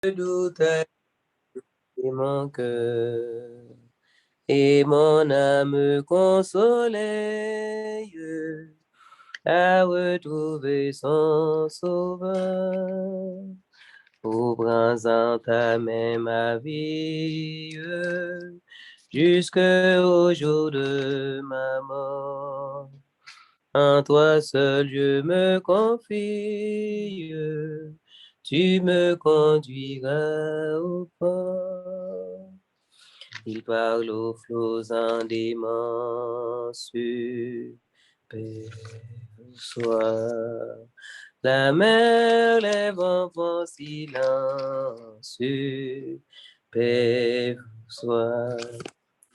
doutais et mon cœur, et mon âme consolée à retrouver son sauveur. Au bras ta main ma vie, jusqu'au jour de ma mort. En toi seul je me confie, tu me conduiras au port. Il parle aux flots en démence, paix soit. La mer, les vents font silence, paix soit,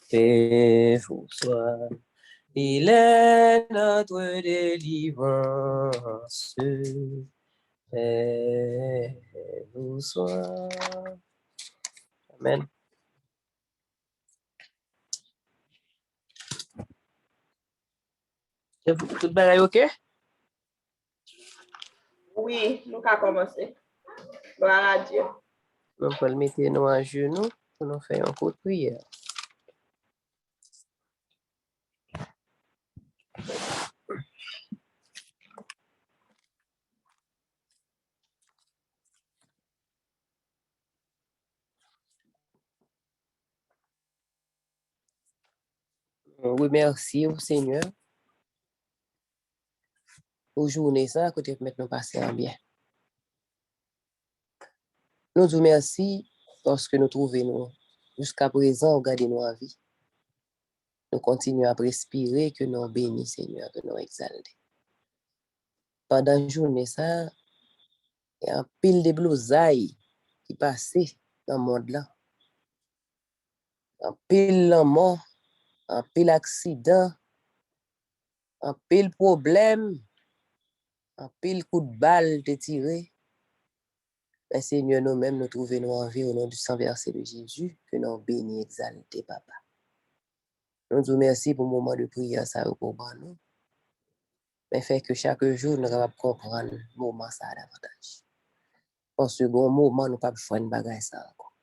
paix soit. Il est notre délivrance, paix vous soit. Amen. Tout le monde est OK? Oui, nous allons commencer. Gloire à Dieu. Nous allons mettre nous à genoux pour nous faire un coup de prière. Oui, merci au Seigneur. Aujourd'hui, ça, côté maintenant passer en bien. Nous vous merci parce que nous trouvons nous jusqu'à présent, regardez nous en vie. Nous continuons à respirer, que nous bénissons, Seigneur, que nous exaltons. Pendant la journée, ça, il y a un pile de blousailles qui passent dans le monde là. Un pile de mort, un pile d'accident, un pile de problème, un pile coup de balle de tiré. Mais Seigneur, nous-mêmes, nous trouvons nous en vie au nom du sang versé de Jésus, que nous bénissons, exaltés, Papa. Nous vous remercions pour le moment de prière, ça pour nous. Mais fait que chaque jour, nous allons comprendre le moment ça davantage. Parce que bon moment, nous ne pouvons pas besoin de bagaille ça encore.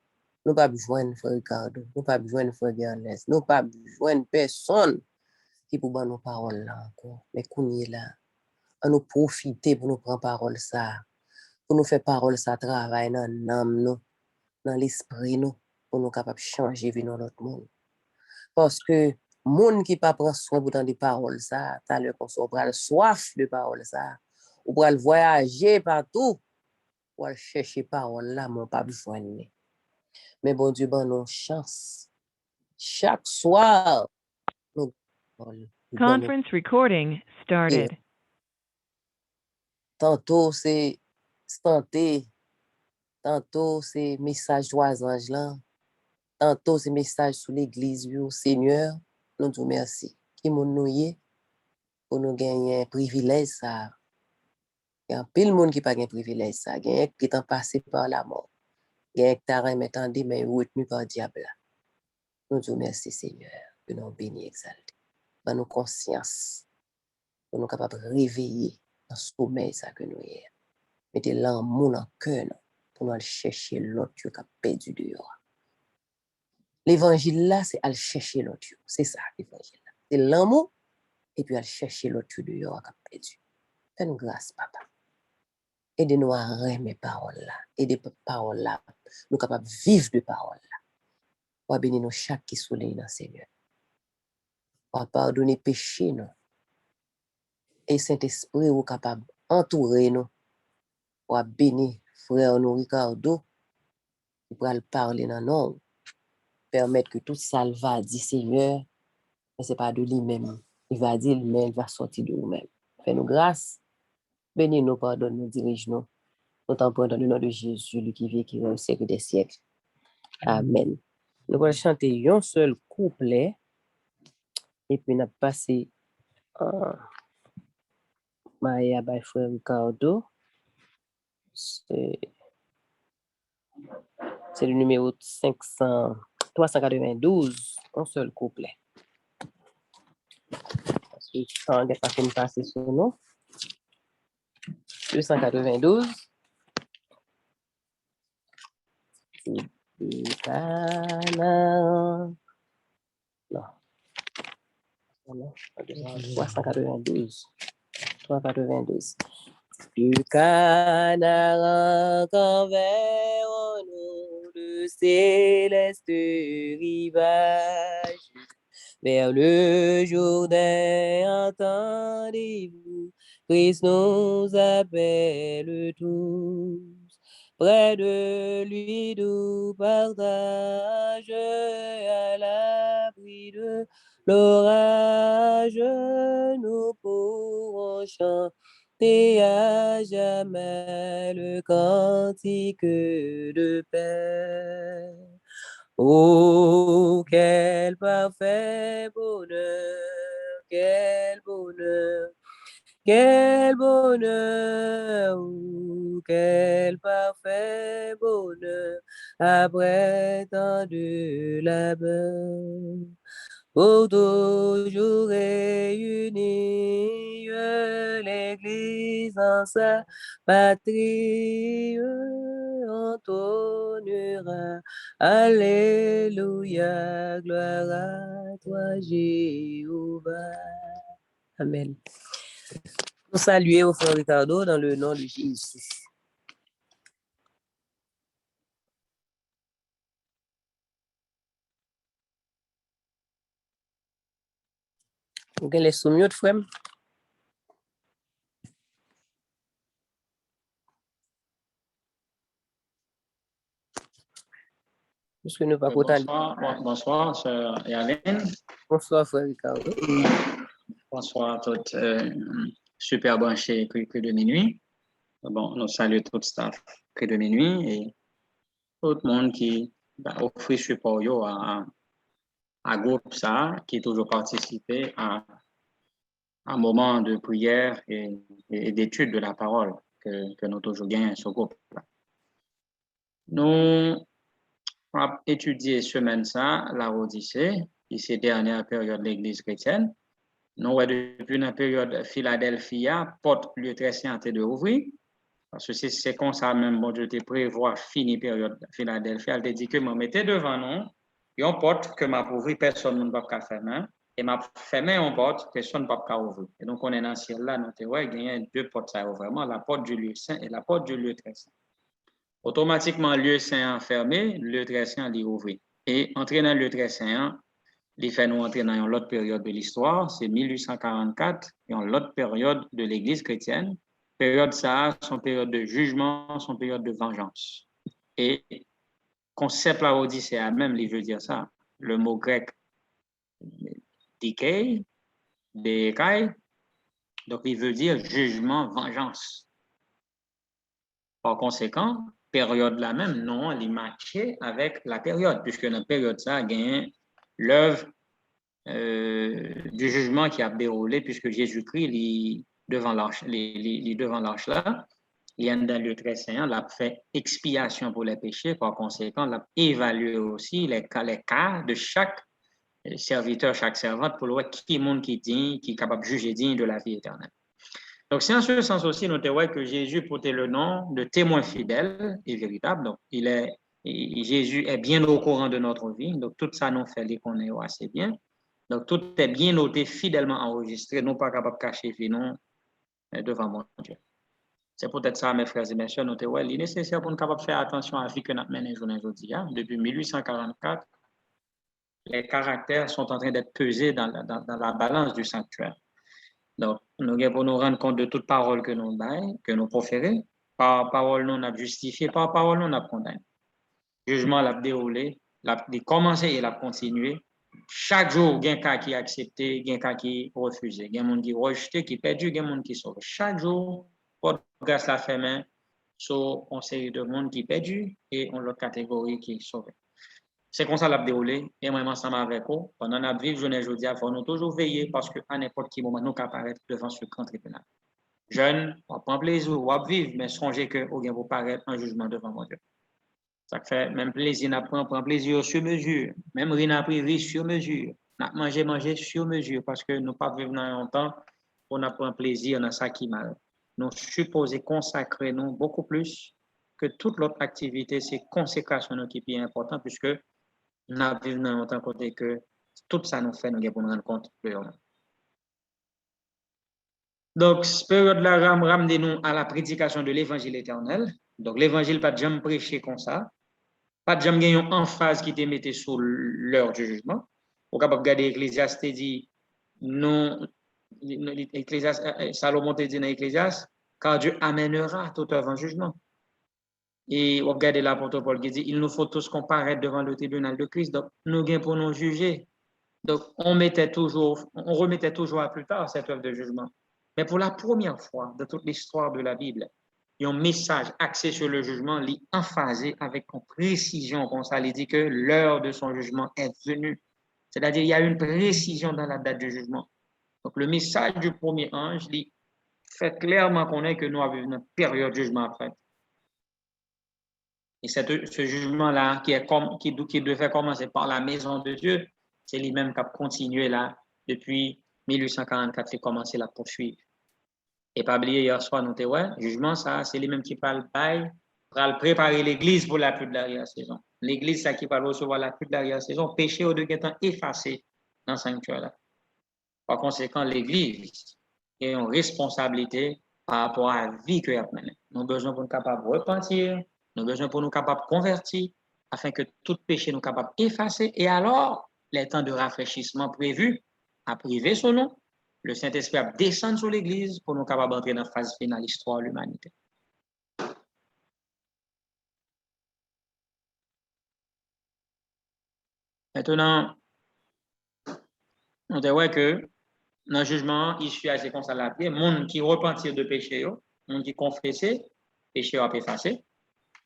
Nous ne pouvons pas besoin de frère Ricardo, nous ne pouvons pas besoin de frère Gernès, nous ne pouvons pas besoin de personne qui peut prendre nos paroles là encore. Mais qu'on est là, à nous profiter pour nous prendre parole ça, pour nous faire parole ça travailler dans l'âme nous, dans l'esprit nous, pour nous capables de changer vie dans notre monde. Parce que monde qui pas prend soin pour dans des paroles ça, t'as le qu'on soit soif de paroles ça, ou pour voyager partout, pour chercher parole là, mon pas besoin. Mais bon Dieu, ben nos chance. Chaque soir, nous Conference recording started. Tantôt c'est santé, tantôt c'est message d'oisange là, tantôt c'est message sur l'église, Seigneur, nous te remercions. Qui nous y pour nous gagner un privilège ça. Il y a pile monde qui pas un privilège ça, il y a qui est passé par la mort. Il y a qui t'a remetté mais retenu par le diable. Nous te remercions Seigneur, que nous bénis exaltés. Dans nos consciences, pour nous capables de réveiller dans ce sommeil ça que nous y. Mettez l'amour dans le cœur pour nous aller chercher l'autre qui a perdu dehors. L'évangile là, c'est aller chercher l'autre. C'est ça l'évangile là. C'est l'amour et puis aller chercher l'autre dehors qui a perdu. Fais-nous grâce, papa. Aidez-nous à aimer paroles là. Aidez paroles là. Nous capables de vivre de paroles là. Pour bénir nous chaque qui soleil dans Seigneur. Pour pardonner péché nous. Et Saint-Esprit ou capable d'entourer nous. Pour bénir frère nous Ricardo. Pour aller parler dans nous. Permettre que tout ça va dire Seigneur. Mais ce n'est pas de lui-même. Il va dire, mais il va sortir de nous-mêmes. Fais-nous grâce. Bénis-nous, pardonne-nous, dirige-nous. Nous t'en prenons dans le nom de Jésus, lui qui vit, qui est au siècle des siècles. Amen. Nous allons chanter un seul couplet. Et puis, nous allons passer Maya by Frère Ricardo. C'est le numéro 392. Un seul couplet. Parce que quand on n'est pas fait passer sur nous. 292. Canaan. Non. 392. 392. Du Canaan qu'enverrons-nous le céleste rivage. Vers le Jourdain, entendez-vous, Christ nous appelle tous. Près de lui, nous partage à l'abri de l'orage, nous pourrons chanter à jamais le cantique de paix. Oh, quel parfait bonheur, quel bonheur, quel bonheur, oh, quel parfait bonheur, après tant de labeur. Pour toujours réunis, l'Église en sa patrie entonnera. Alléluia, gloire à toi, Jéhovah. Amen. Nous saluons au frère Ricardo dans le nom de Jésus. Vous avez les soumis de frère? Puisque nous pas Bonsoir, sœur Yaline. Bonsoir, frère Ricardo. Bonsoir à toutes. Super branché Cri de minuit. Bon, nous saluons tout le staff Cri de minuit et tout le monde qui a offert support à groupe ça, qui toujours participé à un moment de prière et d'étude de la parole que nous toujours gagnons ce groupe-là. Nous avons étudié semaine ça, la Odyssée, qui c'est dernière période de l'Église chrétienne. Nous, depuis la période Philadelphia, porte le très saint de ouvrir. Parce que c'est comme ça même, bon Dieu te prévoit fini période Philadelphia. Elle te dit que je mettais devant nous, et on porte que m'a ouvrir, personne ne va pas faire main. Et m'a fermé on porte, personne ne va pas ouvrir. Et donc, on est dans le ciel là, nous avons gagné deux portes, ça vraiment, la porte du lieu saint et la porte du lieu très saint. Automatiquement, le lieu saint fermé, le lieu très saint ouvert. Et entrer dans le lieu très saint, il fait nous entrer dans une autre période de l'histoire, c'est 1844, et une autre période de l'Église chrétienne. Période ça, son période de jugement, son période de vengeance. Et concept la Odyssée même, il veut dire ça. Le mot grec dikei, dekai, donc il veut dire jugement, vengeance. Par conséquent, période là même, non, elle est matchée avec la période, puisque dans la période ça, il y a l'œuvre du jugement qui a déroulé, puisque Jésus-Christ, il devant l'arche là, il y a dans le très saint, il a fait expiation pour les péchés, par conséquent, il a évalué aussi les cas de chaque serviteur, chaque servante, pour voir qui est monde qui est digne, qui est capable de juger digne de la vie éternelle. Donc, c'est en ce sens aussi, notez que Jésus portait le nom de témoin fidèle et véritable. Donc, Jésus est bien au courant de notre vie. Donc, tout ça nous fait les connaître assez bien. Donc, tout est bien noté, fidèlement enregistré, non pas capable de cacher non devant mon Dieu. C'est peut-être ça, mes frères et mes sœurs, notez il est nécessaire pour nous capable de faire attention à la vie que nous menons aujourd'hui. Depuis 1844, les caractères sont en train d'être pesés dans la balance du sanctuaire. Donc, nous devons nous rendre compte de toute parole que nous proférons. Par parole, nous avons justifié, par parole, nous avons condamné. Jugement l'a déroulé, l'a commencé et l'a continué. Chaque jour, il y a un cas qui est accepté, il y a un cas qui est refusé. Il y a un monde qui est rejeté, qui est perdu, il y a un monde qui est sauvé. Chaque jour, grâce à la fait main sur une série de monde qui est perdu et une autre catégorie qui est sauvée. C'est comme ça l'a déroulé. Et moi, ensemble avec vous, pendant notre vie, journée aujourd'hui, il faut nous toujours veiller parce qu'à n'importe quel moment, nous apparaître devant ce grand tribunal. Jeune, on prend plaisir, on vivre, mais songez que vous paraître en jugement devant mon Dieu. Ça fait même plaisir, on prend plaisir sur mesure. Même rien n'a pris sur mesure. On manger sur mesure parce que nous pas vivre dans longtemps pour prendre plaisir dans ça qui mal. Nous supposons consacrer nous beaucoup plus que toute l'autre activité, c'est consécration qui est plus important, puisque nous vivons dans longtemps côté que tout ça nous fait, nous devons nous rendre compte de nous. Donc, cette période-là, ramenez-nous à la prédication de l'évangile éternel. Donc, l'évangile, pas de jamais prêcher comme ça. Pas de jamais gagner une emphase qui te mette sous l'heure du jugement. Au capable de regarder Ecclésiaste dit, non, Salomon te dit dans Ecclésiaste, car Dieu amènera tout œuvre en jugement. Et on regarde l'apôtre Paul qui dit, il nous faut tous comparaître devant le tribunal de Christ. Donc, nous gagnons pour nous juger. Donc, on remettait toujours à plus tard cette œuvre de jugement. Mais pour la première fois de toute l'histoire de la Bible, il y a un message axé sur le jugement, emphasé avec précision, comme ça, il dit que l'heure de son jugement est venue. C'est-à-dire, il y a une précision dans la date du jugement. Donc, le message du premier ange, il fait clairement connaître que nous avons une période de jugement après. Et ce jugement-là, qui devait commencer par la maison de Dieu, c'est lui-même qui a continué là depuis 1844, qui a commencé la poursuivre. Et pas oublier, hier soir, nous avons jugement, ça, c'est lui-même qui parle pour préparer l'église pour la pluie de l'arrière-saison. L'église, ça qui va recevoir la pluie de l'arrière-saison, péché au degré étant effacé dans ce sanctuaire-là. Par conséquent, l'église a une responsabilité par rapport à la vie qu'elle a menée. Nous avons besoin pour nous capables de repentir, nous avons besoin pour nous capables de convertir, afin que tout péché nous capable d'effacer. Et alors, les temps de rafraîchissement prévus à priver son nom, le Saint-Esprit a descendu sur l'Église pour nous capables d'entrer dans la phase finale de l'histoire de l'humanité. Maintenant, on voit que dans le jugement, il suit assez comme ça la prière. Monde qui repentir de péché, monde qui confessait, péché a effacé.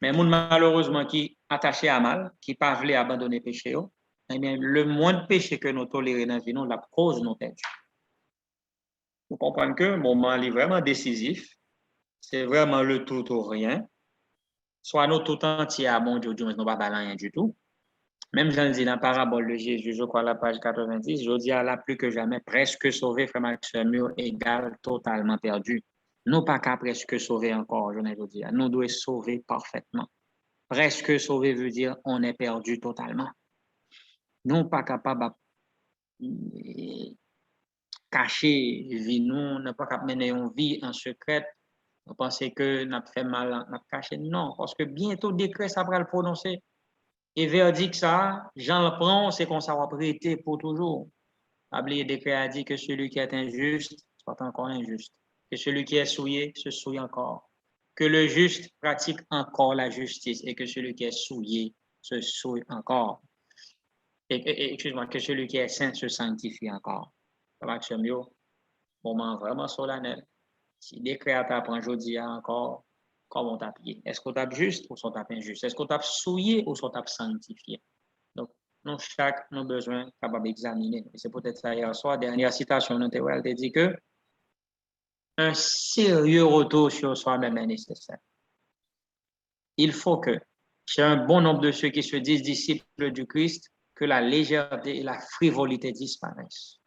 Mais monde malheureusement qui attaché à mal, qui pas voulu abandonner péché, eh bien, le moins de péché que nous tolérons dans la vie, la cause nous perd. Vous comprenez que le moment est vraiment décisif. C'est vraiment le tout ou rien. Soit nous tout entier à bon Dieu, nous pas rien du tout. Même j'en dis dans la parabole de Jésus, je crois à la page 90, je dis à la plus que jamais, presque sauvé, frère Maxime, égal, totalement perdu. Nous pas qu'à presque sauvé encore, je ne veux dire. Nous devons sauver parfaitement. Presque sauvé veut dire on est perdu totalement. Nous pas capable de cacher vie, nous ne pas capable de mener une vie en secret. Vous pensez que nous avons fait mal, nous avons caché? Non, parce que bientôt le décret ça va le prononcer. Et verdict ça, Jean le prend, c'est qu'on s'en va prêter pour toujours. Le décret a dit que celui qui est injuste soit encore injuste. Que celui qui est souillé se souille encore. Que le juste pratique encore la justice et que celui qui est souillé se souille encore. Excuse-moi, que celui qui est saint se sanctifie encore. Ça va être mieux. Moment vraiment solennel. Si le décret t'apprend aujourd'hui encore, comment t'appuyer? Est-ce qu'on tape juste ou sont tape injuste? Est-ce qu'on tape souillé ou sont tape sanctifié? Donc, nous, chaque nos besoins capables d'examiner. Et c'est peut-être ça hier soir, dernière citation de Théoël, elle dit que un sérieux retour sur soi-même est nécessaire. Il faut que, chez un bon nombre de ceux qui se disent disciples du Christ, que la légèreté et la frivolité disparaissent.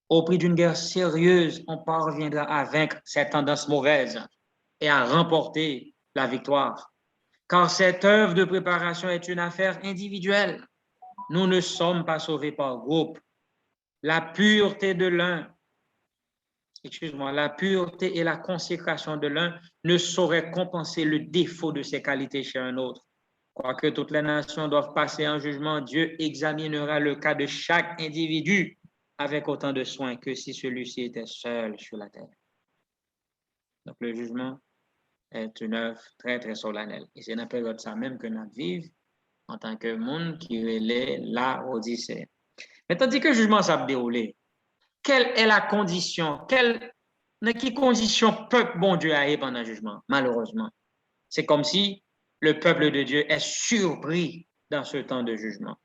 Au prix d'une guerre sérieuse, on parviendra à vaincre cette tendance mauvaise et à remporter la victoire. Car cette œuvre de préparation est une affaire individuelle. Nous ne sommes pas sauvés par groupe. La pureté de l'un, la pureté et la consécration de l'un ne sauraient compenser le défaut de ses qualités chez un autre. Quoique toutes les nations doivent passer en jugement, Dieu examinera le cas de chaque individu avec autant de soin que si celui-ci était seul sur la terre. Donc le jugement est une œuvre très, très solennelle. Et c'est dans la période ça même que nous vivons en tant que monde qui relève la Odyssée. Mais tandis que le jugement s'est déroulé, quelle est la condition, dans quelle condition peuple bon Dieu a eu pendant le jugement? Malheureusement, c'est comme si le peuple de Dieu est surpris dans ce temps de jugement.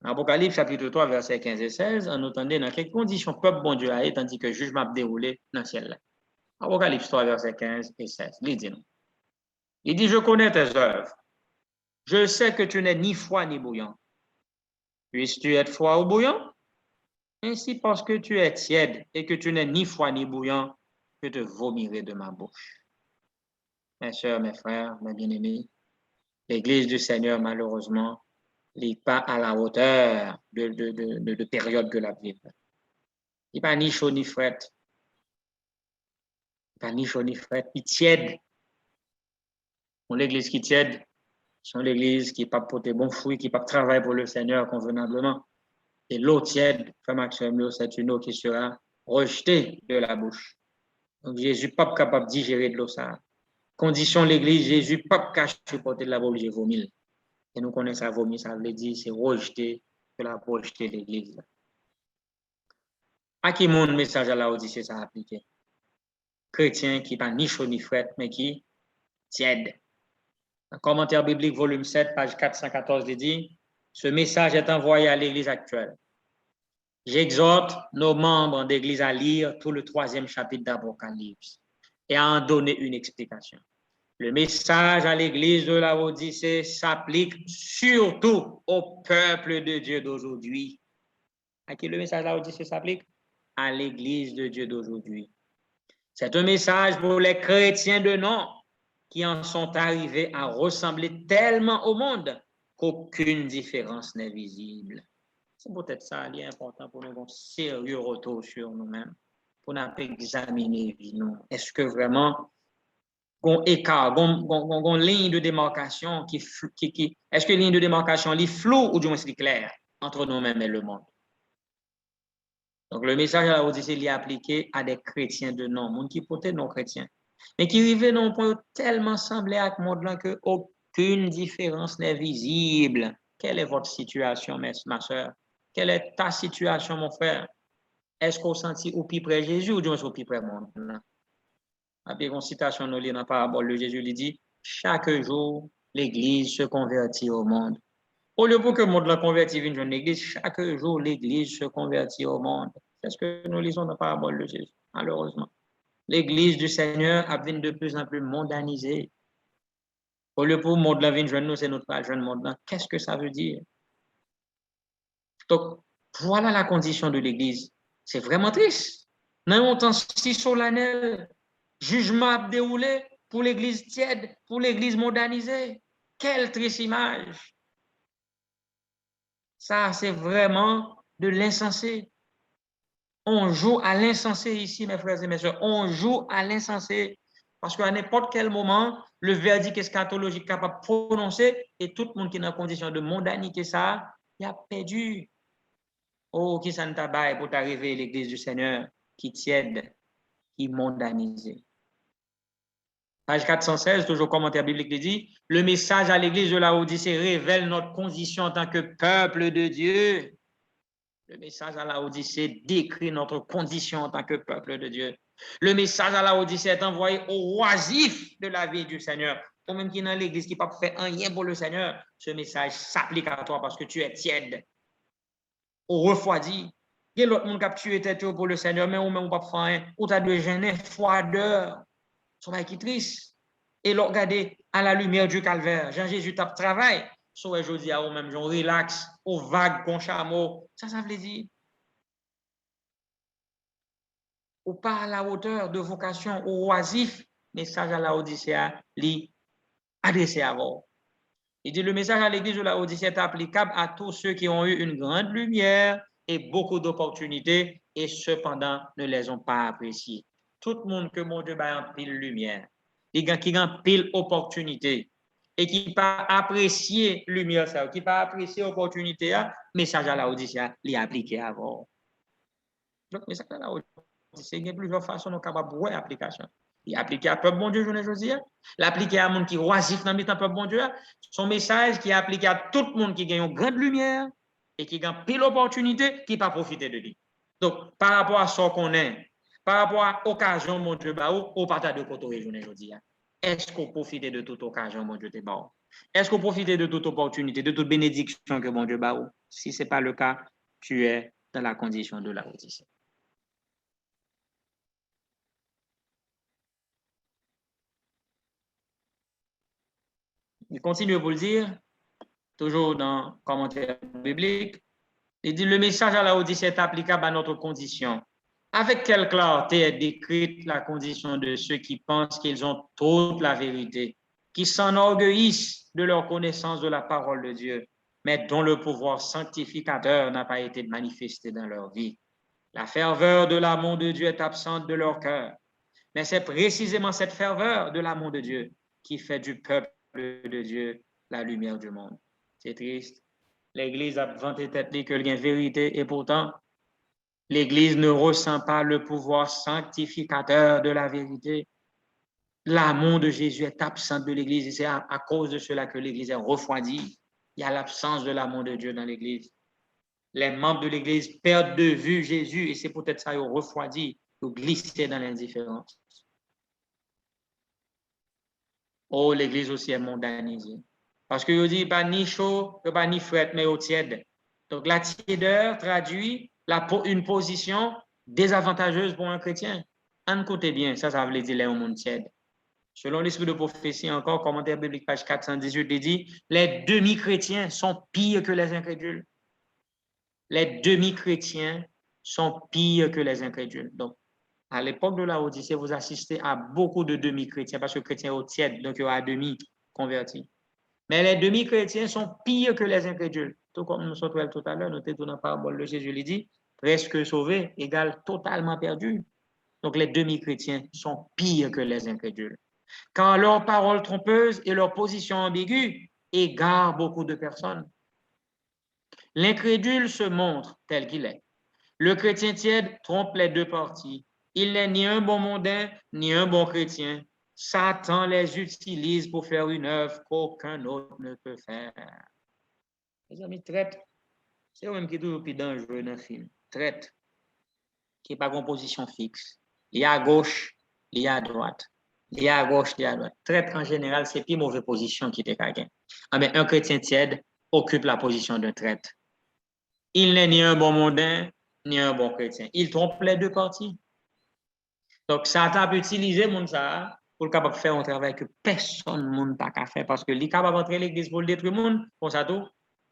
Apocalypse chapitre 3, versets 15 et 16, on entendait dans quelles conditions peuple bon Dieu a eu tandis que le jugement a déroulé dans le ciel. Apocalypse 3, versets 15 et 16. Il dit, je connais tes œuvres. Je sais que tu n'es ni froid ni bouillant. Puisses-tu être froid ou bouillant? Ainsi, parce que tu es tiède et que tu n'es ni froid ni bouillant, je te vomirai de ma bouche. mes sœurs, mes frères, mes bien-aimés, l'Église du Seigneur, malheureusement, n'est pas à la hauteur de période que la vie. Il n'est pas ni chaud ni fret. Il n'est pas ni chaud ni fret. Il tiède. L'Église qui tiède, c'est l'Église qui n'est pas porter bon fruit, qui n'est pas travailler pour le Seigneur convenablement. Et l'eau tiède, frère Maxime, c'est une eau qui sera rejetée de la bouche. Donc Jésus n'est pas capable de digérer de l'eau ça. Condition l'Église, Jésus n'est pas capable de supporter de la obligé vomir. Et nous connaissons ça vomir, ça veut dire c'est rejeter de la rejeter l'Église. À qui mon message à la Odyssée ça appliqué? Chrétien qui n'est ni chaud ni fret, mais qui tiède. Un commentaire biblique, volume 7, page 414, dit « Ce message est envoyé à l'Église actuelle. J'exhorte nos membres d'Église à lire tout le 3e chapitre d'Apocalypse et à en donner une explication. Le message à l'Église de la Odyssée s'applique surtout au peuple de Dieu d'aujourd'hui. » À qui le message de la Odyssée s'applique? À l'Église de Dieu d'aujourd'hui. C'est un message pour les chrétiens de nom qui en sont arrivés à ressembler tellement au monde qu'aucune différence n'est visible. C'est peut-être ça qui est important pour nous, un sérieux retour sur nous-mêmes, pour nous examiner nous. Est-ce que vraiment, on écart, on ligne de démarcation est-ce que ligne de démarcation est floue ou du moins c'est clair entre nous-mêmes et le monde? Donc, le message à la Odyssée est appliqué à des chrétiens de nom, monde qui portaient non chrétiens, mais qui arrivaient dans un point tellement semblé à ce monde-là qu'aucune différence n'est visible. Quelle est votre situation, ma soeur? Quelle est ta situation, mon frère? Est-ce qu'on sentit au plus près Jésus ou du moins au plus près monde? Après une citation nous lit dans la parabole de Jésus, il dit chaque jour, l'Église se convertit au monde. Au lieu pour que le monde la convertit une jeune église, chaque jour, l'église se convertit au monde. C'est ce que nous lisons dans la parabole de Jésus, malheureusement. L'église du Seigneur a devenu de plus en plus mondanisée. Au lieu pour le monde la vie jeune, nous, c'est notre jeune monde. Qu'est-ce que ça veut dire? Donc, voilà la condition de l'église. C'est vraiment triste. Dans un temps si solennel, jugement a déroulé pour l'église tiède, pour l'église mondanisée. Quelle triste image! Ça, c'est vraiment de l'insensé. On joue à l'insensé ici, mes frères et mes soeurs. On joue à l'insensé. Parce qu'à n'importe quel moment, le verdict eschatologique est capable de prononcer et tout le monde qui est dans la condition de mondanité, ça, il a perdu. Oh, qui s'en tabaye pour t'arriver à l'église du Seigneur qui tiède, qui mondanisé. Page 416, toujours commentaire biblique qui dit « Le message à l'église de la Odyssée révèle notre condition en tant que peuple de Dieu. » Le message à la Odyssée décrit notre condition en tant que peuple de Dieu. Le message à la Odyssée est envoyé aux oisifs de la vie du Seigneur. Ou même qui est dans l'église qui n'a pas fait rien pour le Seigneur, ce message s'applique à toi parce que tu es tiède. Au refroidi. Il y a l'autre monde qui a tué tête pour le Seigneur, mais ou même pas faire rien. Ou tu as de gêner, froideur. C'est qui triste. Et l'on regarde à la lumière du calvaire. Jean-Jésus tape travail. Soit je dis à ou même, je relax, au vague, qu'on chameau. Ça veut dire. Ou pas à la hauteur de vocation, au oisif, message à la Odyssée, li adressé à vous. Il dit le message à l'église de la Odyssée est applicable à tous ceux qui ont eu une grande lumière et beaucoup d'opportunités et cependant ne les ont pas appréciées. Tout le monde que mon Dieu a en pile lumière, les gens qui ont pile opportunité et qui pas apprécier lumière ça, qui pas apprécier opportunité, message à la Odyssée li appliqué à vous. Donc message à la Odyssée, il y a plusieurs façons de capable de application. Il appliqué à peuple bon Dieu, je ne dis pas. L'appliquer à monde qui oisif dans le peuple bon Dieu, son message qui est appliqué à tout le monde qui gagne une grande lumière et qui gagne pile d'opportunités, qui pas profiter de lui. Donc, par rapport à ce qu'on est, par rapport à l'occasion, mon Dieu, au partage de côté, je ne dis pas. Est-ce qu'on profite de toute occasion, mon Dieu, est-ce qu'on profite de toute opportunité, de toute bénédiction que mon Dieu ba? Si ce n'est pas le cas, tu es dans la condition de la Odyssée. Il continue pour le dire, toujours dans le commentaire biblique. Il dit le message à la Odyssée est applicable à notre condition, Avec quelle clarté est décrite la condition de ceux qui pensent qu'ils ont toute la vérité, qui s'enorgueillissent de leur connaissance de la parole de Dieu, mais dont le pouvoir sanctificateur n'a pas été manifesté dans leur vie. La ferveur de l'amour de Dieu est absente de leur cœur, mais c'est précisément cette ferveur de l'amour de Dieu qui fait du peuple de Dieu la lumière du monde. C'est triste. L'Église a vanté tête que il y a vérité et pourtant, l'Église ne ressent pas le pouvoir sanctificateur de la vérité. L'amour de Jésus est absent de l'Église et c'est à cause de cela que l'Église est refroidie. Il y a l'absence de l'amour de Dieu dans l'Église. Les membres de l'Église perdent de vue Jésus et c'est peut-être ça qu'ils ont refroidi, ils ont glissé dans l'indifférence. Oh, l'Église aussi est mondanisée. Parce que vous dit pas ni chaud, pas ni fret, mais au tiède. Donc la tiédeur traduit une position désavantageuse pour un chrétien. Écoutez bien, ça veut dire les monde tiède. Selon l'esprit de prophétie, encore, commentaire biblique, page 418, il dit les demi-chrétiens sont pires que les incrédules. Les demi-chrétiens sont pires que les incrédules. Donc, à l'époque de la Odyssée, vous assistez à beaucoup de demi-chrétiens, parce que chrétiens au tiède, donc il y a demi convertis. Mais les demi-chrétiens sont pires que les incrédules. Tout comme nous sommes tout à l'heure, nous étions dans la parole de Jésus, il dit, presque sauvés égale totalement perdu. Donc les demi-chrétiens sont pires que les incrédules. Quand leurs paroles trompeuses et leur position ambiguë égarent beaucoup de personnes. L'incrédule se montre tel qu'il est. Le chrétien tiède trompe les deux parties. Il n'est ni un bon mondain, ni un bon chrétien. Satan les utilise pour faire une œuvre qu'aucun autre ne peut faire. Les amis, traite, c'est eux-mêmes qui sont toujours plus dangereux dans le film. Traite, qui n'est pas en position fixe. Il y a à gauche, il y a à droite. Il y a à gauche, il y a à droite. Traite, en général, c'est plus mauvaise position qui était quelqu'un. Mais un chrétien tiède occupe la position d'un traître. Il n'est ni un bon mondain, ni un bon chrétien. Il trompe les deux parties. Donc, Satan peut utiliser mon ça pour capable faire un travail que personne ne peut pas faire parce que il est capable d'entrer l'église pour le détruire le monde, pour ça tout,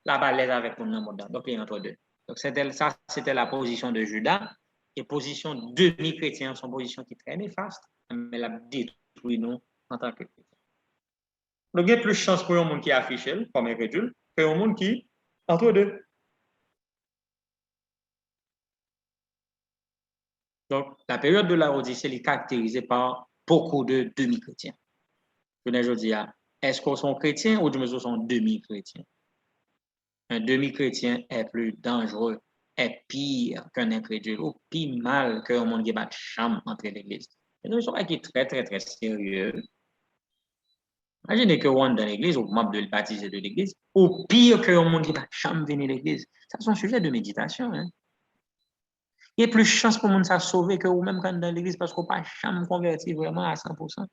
la balèze avec le monde. Donc, il est entre deux. Donc, c'était la position de Judas et position demi-chrétien, son position qui est très néfaste, mais elle a détruit nous en tant que chrétien. Donc, il y a plus de chance pour un monde qui est affiché comme incrédule que un monde qui est entre deux. Donc, la période de la Odyssée est caractérisée par beaucoup de demi-chrétiens. Je dis, est-ce qu'on sont chrétiens ou nous sont demi-chrétiens? Un demi-chrétien est plus dangereux, est pire qu'un incrédule, ou pire mal qu'un monde qui bat chambre entre l'église. Et nous sommes qui très, très, très sérieux. Imaginez que on dans l'église, ou membre de le baptisé de l'église, ou pire qu'un monde qui bat chambre venir l'église. Ça, c'est un sujet de méditation, hein? Il y a plus de chance pour monde ça sauver que vous-même quand dans l'église parce qu'on pas jamais converti vraiment à 100%.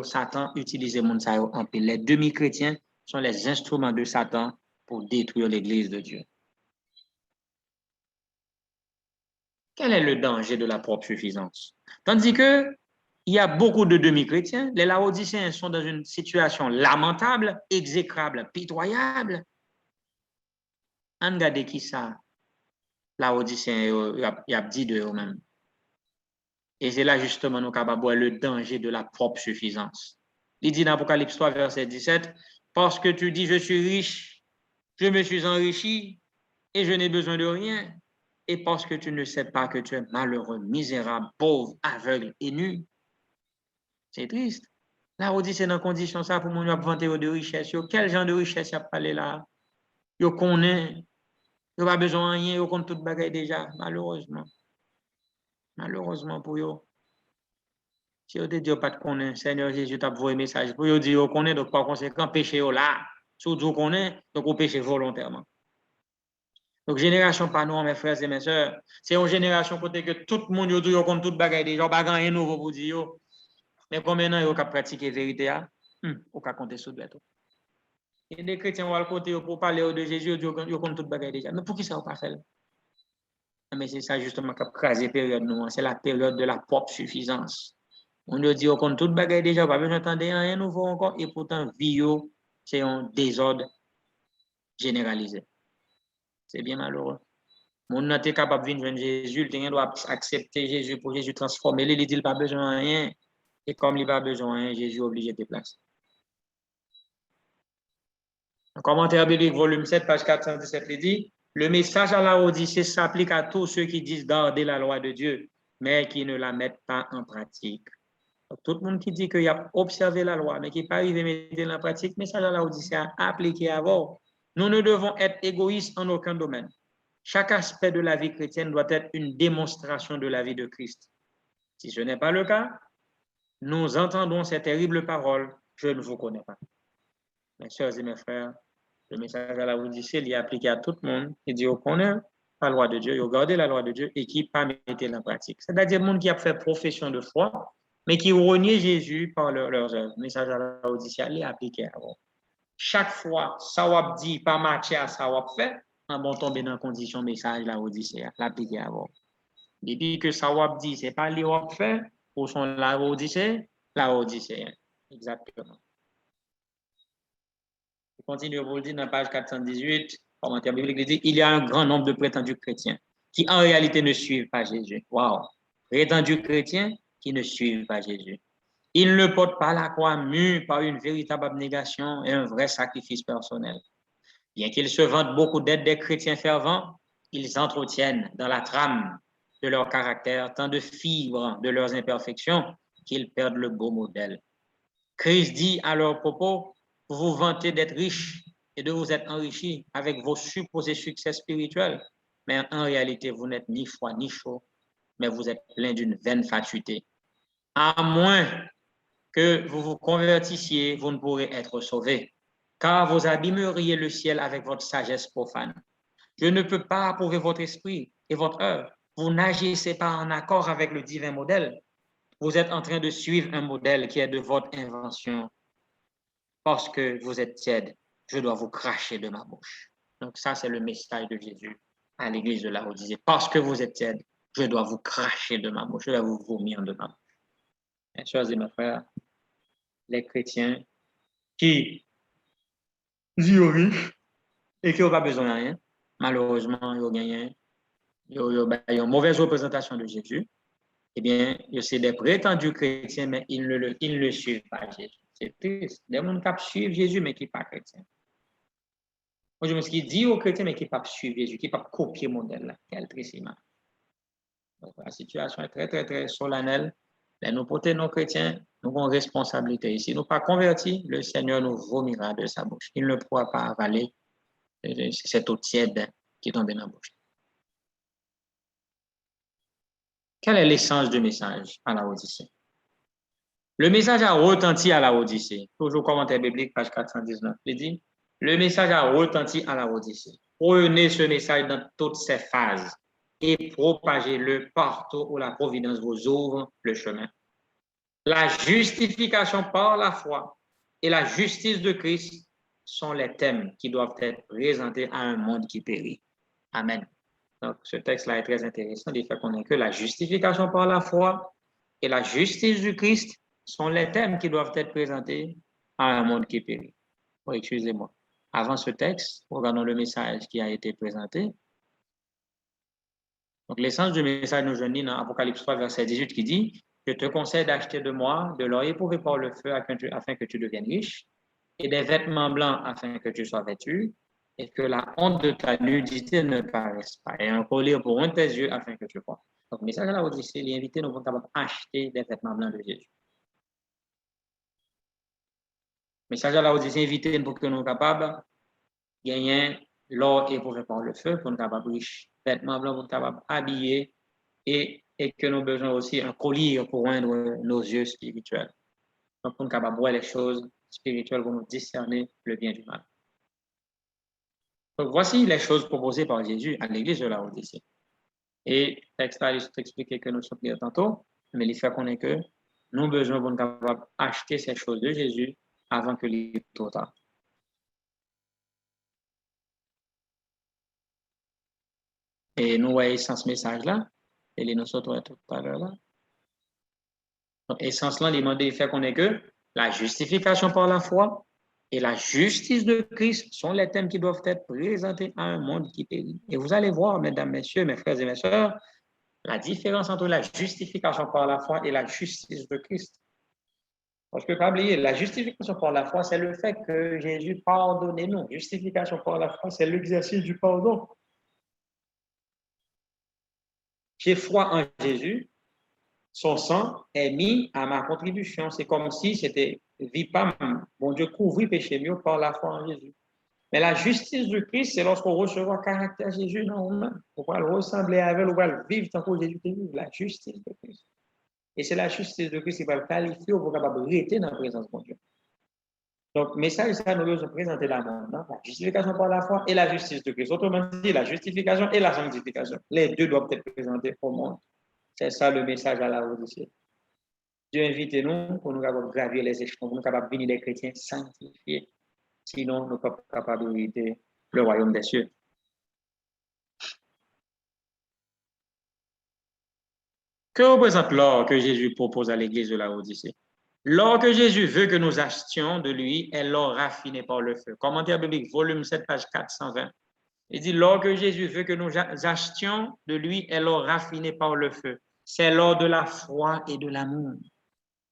Satan utilise monde ça en pile. Les demi-chrétiens sont les instruments de Satan pour détruire l'église de Dieu. Quel est le danger de la propre suffisance? Tandis que il y a beaucoup de demi-chrétiens, les Laodicéens sont dans une situation lamentable, exécrable, pitoyable. On regarde qui ça? Laodicéens, il y a dit de eux-mêmes. Et c'est là justement nous capables de voir le danger de la propre suffisance. Il dit dans Apocalypse 3, verset 17, parce que tu dis, je suis riche, je me suis enrichi et je n'ai besoin de rien. Et parce que tu ne sais pas que tu es malheureux, misérable, pauvre, aveugle et nu. C'est triste. Là, on dit c'est dans condition ça pour nous vanter de richesse. Quel genre de richesse il y a parlé là? Yo connaît, yo pas besoin de rien, yo connaît tout bagaille déjà, malheureusement. Malheureusement pour eux. Si vous dites pas de connaître, Seigneur Jésus t'a envoyé un message pour vous dire qu'on connaît, donc par conséquent, péché là. Si vous connaissez, donc vous péchez volontairement. Donc, génération pas nous, mes frères et mes sœurs, c'est une génération côté que tout le monde dit qu'on tout bagaille déjà, pas rien nouveau pour dire. Mais combien de temps vous pratiquer la vérité? Vous pouvez compter sur le Il y a des chrétiens qui vont côté pour parler de Jésus, ils ont tout bagaille déjà. Mais pour qui ça vous pas fait? Mais c'est ça justement qui a crasé la période nous, c'est la période de la propre suffisance. On nous dit qu'on tout bagaille déjà, pas besoin d'entendre rien nouveau encore, et pourtant, vie, c'est un désordre généralisé. C'est bien malheureux. Mon n'a été capable de venir Jésus, il doit accepter Jésus pour Jésus transformer. Il dit, il pas besoin de rien. Et comme il n'a pas besoin de rien, Jésus est obligé de déplacer. Un commentaire biblique, volume 7, page 417, il dit, le message à la Odyssée s'applique à tous ceux qui disent garder la loi de Dieu, mais qui ne la mettent pas en pratique. Donc, tout le monde qui dit qu'il a observé la loi, mais qui n'est pas arrivé à mettre en pratique, le message à la Odyssée a appliqué avant. Nous ne devons être égoïstes en aucun domaine. Chaque aspect de la vie chrétienne doit être une démonstration de la vie de Christ. Si ce n'est pas le cas, nous entendons ces terribles paroles, je ne vous connais pas. Mes sœurs et mes frères, le message à la Odyssée, il est appliqué à tout le monde. Il dit, on connaît la loi de Dieu, il garde la loi de Dieu et qui pas mettre en pratique. C'est-à-dire le monde qui a fait profession de foi, mais qui renie Jésus par leurs œuvres. Le message à la Odyssée, il est appliqué à vous. Chaque fois, ça va dit, pas matché à ça va fait, on va tomber dans la condition message la Odyssée, l'appliquer à vous. Depuis que ça va dit, c'est pas les va fait, pour son la Odyssée, exactement. Je continue à vous le dire dans la page 418, commentaire biblique, il dit, il y a un grand nombre de prétendus chrétiens qui en réalité ne suivent pas Jésus. Wow! Prétendus chrétiens qui ne suivent pas Jésus. Ils ne portent pas la croix mue par une véritable abnégation et un vrai sacrifice personnel. Bien qu'ils se vantent beaucoup d'être des chrétiens fervents, ils entretiennent dans la trame de leur caractère tant de fibres de leurs imperfections qu'ils perdent le beau modèle. Christ dit à leur propos, vous vous vantez d'être riches et de vous être enrichis avec vos supposés succès spirituels, mais en réalité, vous n'êtes ni froid ni chaud, mais vous êtes plein d'une vaine fatuité. À moins que vous vous convertissiez, vous ne pourrez être sauvés, car vous abîmeriez le ciel avec votre sagesse profane. Je ne peux pas approuver votre esprit et votre œuvre. Vous n'agissez pas en accord avec le divin modèle. Vous êtes en train de suivre un modèle qui est de votre invention. Parce que vous êtes tiède, je dois vous cracher de ma bouche. Donc ça, c'est le message de Jésus à l'église de la Odyssée. Parce que vous êtes tiède, je dois vous cracher de ma bouche, je dois vous vomir de ma bouche. Mes chers et mes frères, les chrétiens qui sont riches et qui n'ont pas besoin de rien, malheureusement, ils ont une mauvaise représentation de Jésus. Eh bien, c'est des prétendus chrétiens, mais ils ne suivent pas Jésus. C'est triste. Des gens qui suivent Jésus, mais qui ne sont pas chrétiens. Moi, je me suis dit aux chrétiens, mais qui ne sont pas suivre Jésus, qui ne sont pas copier le modèle. Quel tristiment. Donc, la situation est très, très, très solennelle. Mais nous, pour nos chrétiens, nous avons une responsabilité. Si nous ne sommes pas convertis, le Seigneur nous vomira de sa bouche. Il ne pourra pas avaler cette eau tiède qui tombe dans la bouche. Quel est l'essence du message à la Odyssée? Le message a retenti à la Odyssée. Toujours commentaire biblique, page 419. Il dit, le message a retenti à la Odyssée. Prenez ce message dans toutes ses phases et propagez-le partout où la providence vous ouvre le chemin. La justification par la foi et la justice de Christ sont les thèmes qui doivent être présentés à un monde qui périt. Amen. Donc, ce texte-là est très intéressant. Il fait connaître que la justification par la foi et la justice du Christ sont les thèmes qui doivent être présentés à un monde qui périt. Oh, excusez-moi. Avant ce texte, regardons le message qui a été présenté. Donc, l'essence du message nous jeunit dans Apocalypse 3, verset 18, qui dit « Je te conseille d'acheter de moi de l'or éprouvé par le feu afin que tu deviennes riche, et des vêtements blancs afin que tu sois vêtu, et que la honte de ta nudité ne paraisse pas, et un collier pour un de tes yeux afin que tu vois. » Donc, le message à la Odyssée, il est invité, nous sommes capables d'acheter des vêtements blancs de Jésus. Le message à la Odyssée, invité pour que nous soyons capables de gagner l'or éprouvé par le feu, pour nous capables riches, vêtements blancs pour nous capables habiller, et que nous avons besoin aussi d'un collier pour rendre nos yeux spirituels. Donc, pour nous capables de voir les choses spirituelles pour nous discerner le bien du mal. Donc, voici les choses proposées par Jésus à l'église de la Odyssée. Et le texte là, il explique que nous sommes priés tantôt, mais il fait qu'on est que nous avons besoin de nous capables d'acheter ces choses de Jésus avant que les trop tard. Et nous voyons sans ce message-là, et les nous sautons tout à l'heure là. Donc, essence là, il fait qu'on est que la justification par la foi et la justice de Christ sont les thèmes qui doivent être présentés à un monde qui périt. Et vous allez voir, mesdames, messieurs, mes frères et mes sœurs, la différence entre la justification par la foi et la justice de Christ. Parce que, pas oublier, la justification par la foi, c'est le fait que Jésus pardonne nous. Justification par la foi, c'est l'exercice du pardon. J'ai foi en Jésus, son sang est mis à ma contribution. C'est comme si c'était vipam, bon Dieu couvrit péché mieux par la foi en Jésus. Mais la justice de Christ, c'est lorsqu'on reçoit le caractère de Jésus dans nous-mêmes. On va le ressembler à elle, on va le vivre tant que Jésus est vivre. La justice de Christ. Et c'est la justice de Christ qui va le qualifier pour capable de rester dans la présence de Dieu. Donc, message, ça nous devons présenter la la justification par la foi et la justice de Christ. Autrement dit, la justification et la sanctification. Les deux doivent être présentés au monde. C'est ça le message à la Odyssée. Dieu invite nous pour nous gravir les échelons, pour nous capables de venir des chrétiens sanctifiés. Sinon, nous ne sommes pas capables de hériter le royaume des cieux. Que représente l'or que Jésus propose à l'église de la Odyssée? L'or que Jésus veut que nous achetions de lui est l'or raffiné par le feu. Commentaire biblique, volume 7, page 420. Il dit, l'or que Jésus veut que nous achetions de lui est l'or raffiné par le feu. C'est l'or de la foi et de l'amour.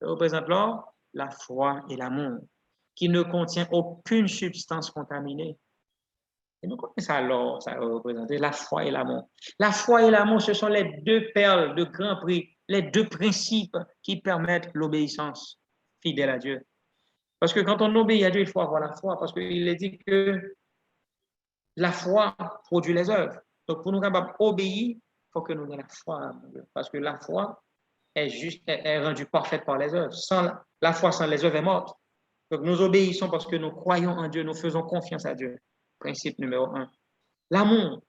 Que représente l'or? La foi et l'amour, qui ne contient aucune substance contaminée. Et nous connaissons ça l'or, ça représente la foi et l'amour. La foi et l'amour, ce sont les deux perles de grand prix, les deux principes qui permettent l'obéissance fidèle à Dieu. Parce que quand on obéit à Dieu, il faut avoir la foi, parce qu'il est dit que la foi produit les œuvres. Donc, pour nous capables d'obéir, il faut que nous ayons la foi. Parce que la foi est rendue parfaite par les œuvres. La foi sans les œuvres est morte. Donc, nous obéissons parce que nous croyons en Dieu, nous faisons confiance à Dieu. Principe numéro 1. L'amour.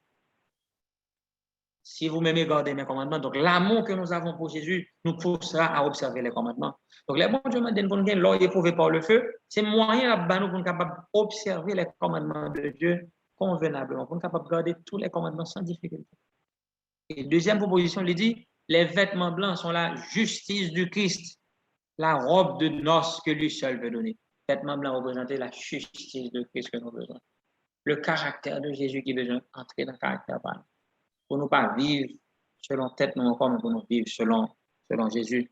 Si vous m'aimez, gardez mes commandements. Donc, l'amour que nous avons pour Jésus nous poussera à observer les commandements. Donc, les bons Dieu m'ont dit qu'on gagne l'or éprouvé par le feu. C'est moyen à nous pour capable d'observer les commandements de Dieu convenablement, pour capable de garder tous les commandements sans difficulté. Et deuxième proposition, il dit, les vêtements blancs sont la justice du Christ, la robe de noces que lui seul veut donner. Vêtements blancs représentaient la justice de Christ que nous avons besoin. Le caractère de Jésus qui est besoin d'entrer dans le caractère par nous. Pour ne pas vivre selon tête non encore, mais pour nous vivre selon Jésus.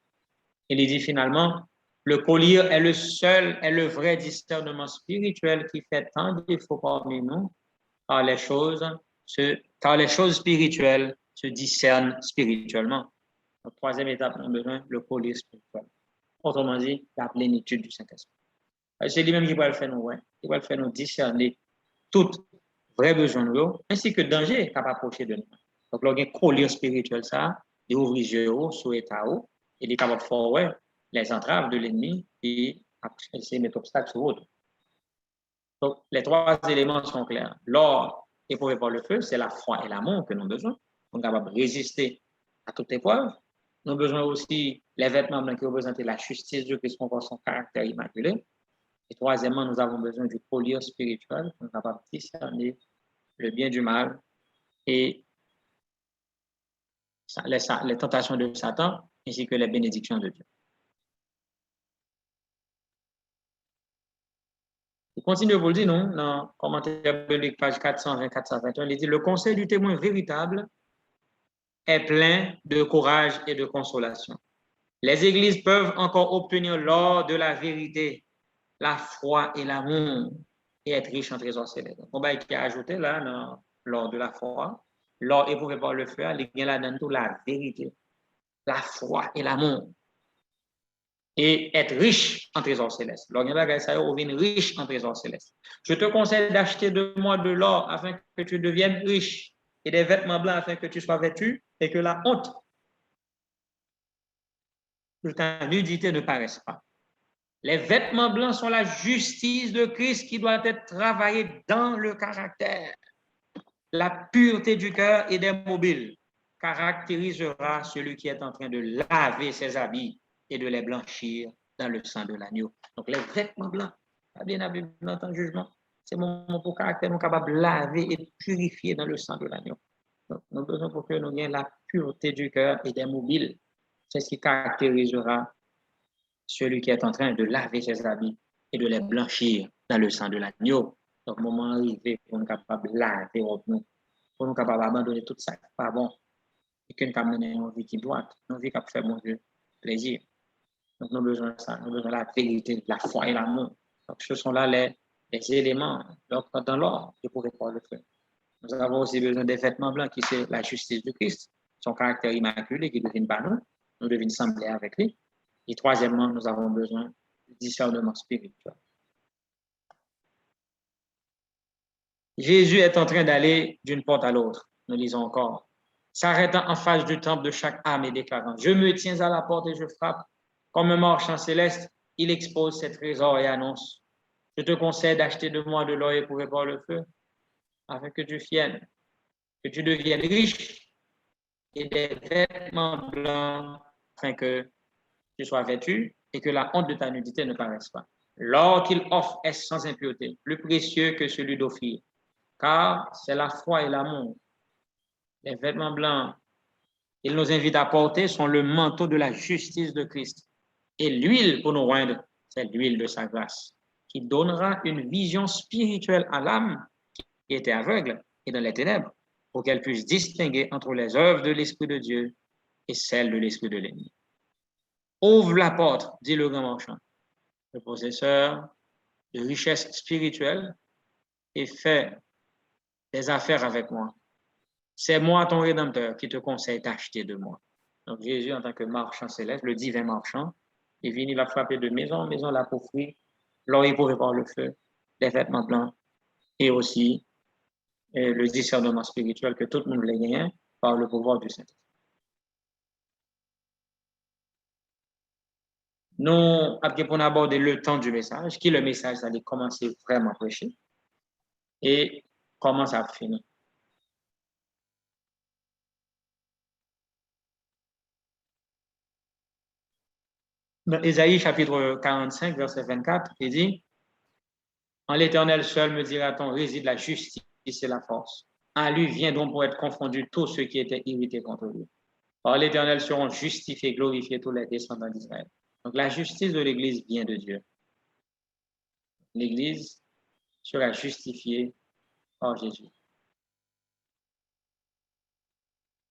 Il dit finalement, le collier est le vrai discernement spirituel qui fait tant de défauts parmi nous, car les choses spirituelles se discernent spirituellement. La troisième étape, on a besoin le collier spirituel. Autrement dit, la plénitude du Saint-Esprit. C'est lui-même qui va le faire nous, ouais. Il va le faire nous discerner tout vrai besoin de nous, ainsi que danger capable d'approcher de nous. Donc, là, il y a un collier spirituel, ça, il ouvre les yeux, sous l'état, et il est capable de faire les entraves de l'ennemi et essayer de mettre obstacle sur l'autre. Donc, les trois éléments sont clairs. L'or éprouvé par le feu, c'est la foi et l'amour que nous avons besoin. On est capable de résister à toute épreuve. Nous avons besoin aussi les vêtements blancs qui représentent la justice de Christ pour son caractère immaculé. Et troisièmement, nous avons besoin du collier spirituel pour être capable de discerner le bien du mal et les tentations de Satan ainsi que les bénédictions de Dieu. Il continue de vous le dire, non, dans le commentaire biblique, page 420-421, il dit, le conseil du témoin véritable est plein de courage et de consolation. Les églises peuvent encore obtenir l'or de la vérité, la foi et l'amour et être riches en trésors célestes. On va qui a ajouté là, dans l'or de la foi, l'or éprouvé par le feu, il y a là dans tout la vérité, la foi et l'amour. Et être riche en trésors célestes. Alors, il y a ça, on devient riche en trésors célestes. Je te conseille d'acheter de moi de l'or afin que tu deviennes riche et des vêtements blancs afin que tu sois vêtu et que la honte de ta nudité ne paraisse pas. Les vêtements blancs sont la justice de Christ qui doit être travaillée dans le caractère. La pureté du cœur et des mobiles caractérisera celui qui est en train de laver ses habits et de les blanchir dans le sang de l'agneau. Donc, les vêtements blancs, bien à dans le jugement, c'est mon pour caractère, nous capable de laver et de purifier dans le sang de l'agneau. Donc, nous avons besoin pour que nous ayons la pureté du cœur et des mobiles. C'est ce qui caractérisera celui qui est en train de laver ses habits et de les blanchir dans le sang de l'agneau. Donc, moment arrivé pour nous capables de laver nous, pour nous capables d'abandonner tout ça, pas bon, et que nous capables de mener une vie qui doit, une vie qui fait mon Dieu plaisir. Donc, nous avons besoin de ça, nous avons besoin de la vérité, de la foi et l'amour. Donc, ce sont là les éléments dans l'ordre pour répondre le feu. Nous avons aussi besoin des vêtements blancs qui c'est la justice de Christ, son caractère immaculé qui devine par nous devons sembler avec lui. Et troisièmement, nous avons besoin du discernement spirituel. Jésus est en train d'aller d'une porte à l'autre, nous lisons encore, s'arrêtant en face du temple de chaque âme et déclarant, je me tiens à la porte et je frappe. Comme un marchand céleste, il expose ses trésors et annonce, je te conseille d'acheter de moi de l'or éprouvé par le feu, afin que tu deviennes riche et des vêtements blancs, afin que tu sois vêtu et que la honte de ta nudité ne paraisse pas. L'or qu'il offre est sans impureté, plus précieux que celui d'Ophir, car c'est la foi et l'amour. Les vêtements blancs qu'il nous invite à porter sont le manteau de la justice de Christ. Et l'huile pour nous rendre, c'est l'huile de sa grâce, qui donnera une vision spirituelle à l'âme qui était aveugle et dans les ténèbres, pour qu'elle puisse distinguer entre les œuvres de l'Esprit de Dieu et celles de l'Esprit de l'ennemi. Ouvre la porte, dit le grand marchand, le possesseur de richesses spirituelles, et fais des affaires avec moi. C'est moi, ton Rédempteur, qui te conseille d'acheter de moi. Donc Jésus, en tant que marchand céleste, le divin marchand, il vient, il a frappé de maison en maison là pour fruit, l'or éprouvé par le feu, les vêtements blancs, et aussi le discernement spirituel que tout le monde voulait gagner par le pouvoir du Saint-Esprit. Nous, après qu'on aborde le temps du message, qui le message allait commencer vraiment à prêcher, et comment ça finit. Dans Ésaïe chapitre 45, verset 24, il dit, en l'Éternel seul me dira-t-on réside la justice et la force. À lui viendront pour être confondus tous ceux qui étaient irrités contre lui. Par l'Éternel seront justifiés, glorifiés tous les descendants d'Israël. Donc la justice de l'Église vient de Dieu. L'Église sera justifiée par Jésus.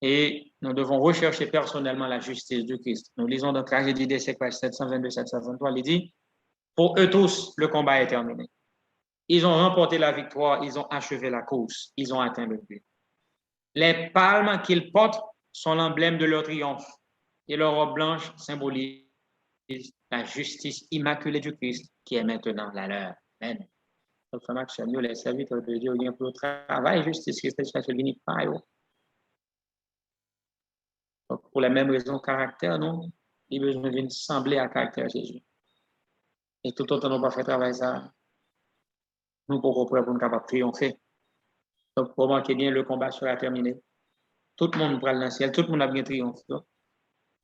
Et nous devons rechercher personnellement la justice de Christ. Nous lisons dans Tragédie des siècles, 722-723, il dit, pour eux tous, le combat est terminé. Ils ont remporté la victoire, ils ont achevé la course, ils ont atteint le but. Les palmes qu'ils portent sont l'emblème de leur triomphe et leur robe blanche symbolise la justice immaculée du Christ qui est maintenant la leur. Amen. Donc, les serviteurs de Dieu, ils ont pour le travail, justice, Christ est venu par eux. Donc, pour la même raison, caractère, non, il besoin de sembler à caractère Jésus. Et tout autant nous pas fait travail ça, nous pourrons pour nous capables de triompher. Donc, pour moi, bien, le combat sera terminé. Tout le monde prend dans le ciel, tout le monde a bien triomphé.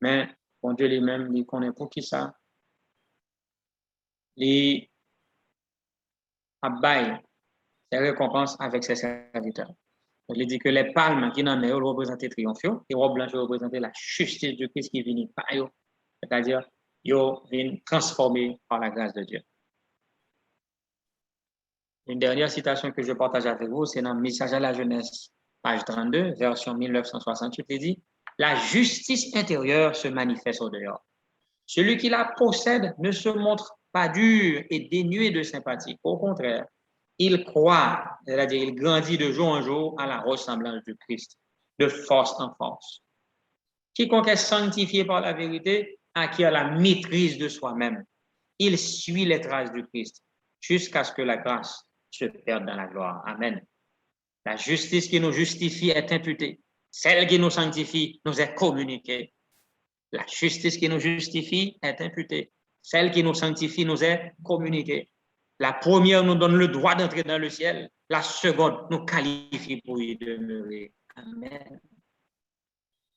Mais, bon Dieu lui-même, il connaît pour qui ça. Il abaille ses récompenses avec ses serviteurs. Donc, il dit que les palmes qui n'en ont représentent triomphe, et les robes blanches représentent la justice de Christ qui vient par eux. C'est-à-dire, ils viennent transformés par la grâce de Dieu. Une dernière citation que je partage avec vous, c'est dans le Message à la jeunesse, page 32, version 1968, il dit « La justice intérieure se manifeste au dehors. Celui qui la possède ne se montre pas dur et dénué de sympathie. Au contraire, il croit, c'est-à-dire il grandit de jour en jour à la ressemblance du Christ, de force en force. Quiconque est sanctifié par la vérité acquiert la maîtrise de soi-même. Il suit les traces du Christ jusqu'à ce que la grâce se perde dans la gloire. Amen. La justice qui nous justifie est imputée. Celle qui nous sanctifie nous est communiquée. La justice qui nous justifie est imputée. Celle qui nous sanctifie nous est communiquée. La première nous donne le droit d'entrer dans le ciel. La seconde nous qualifie pour y demeurer. Amen.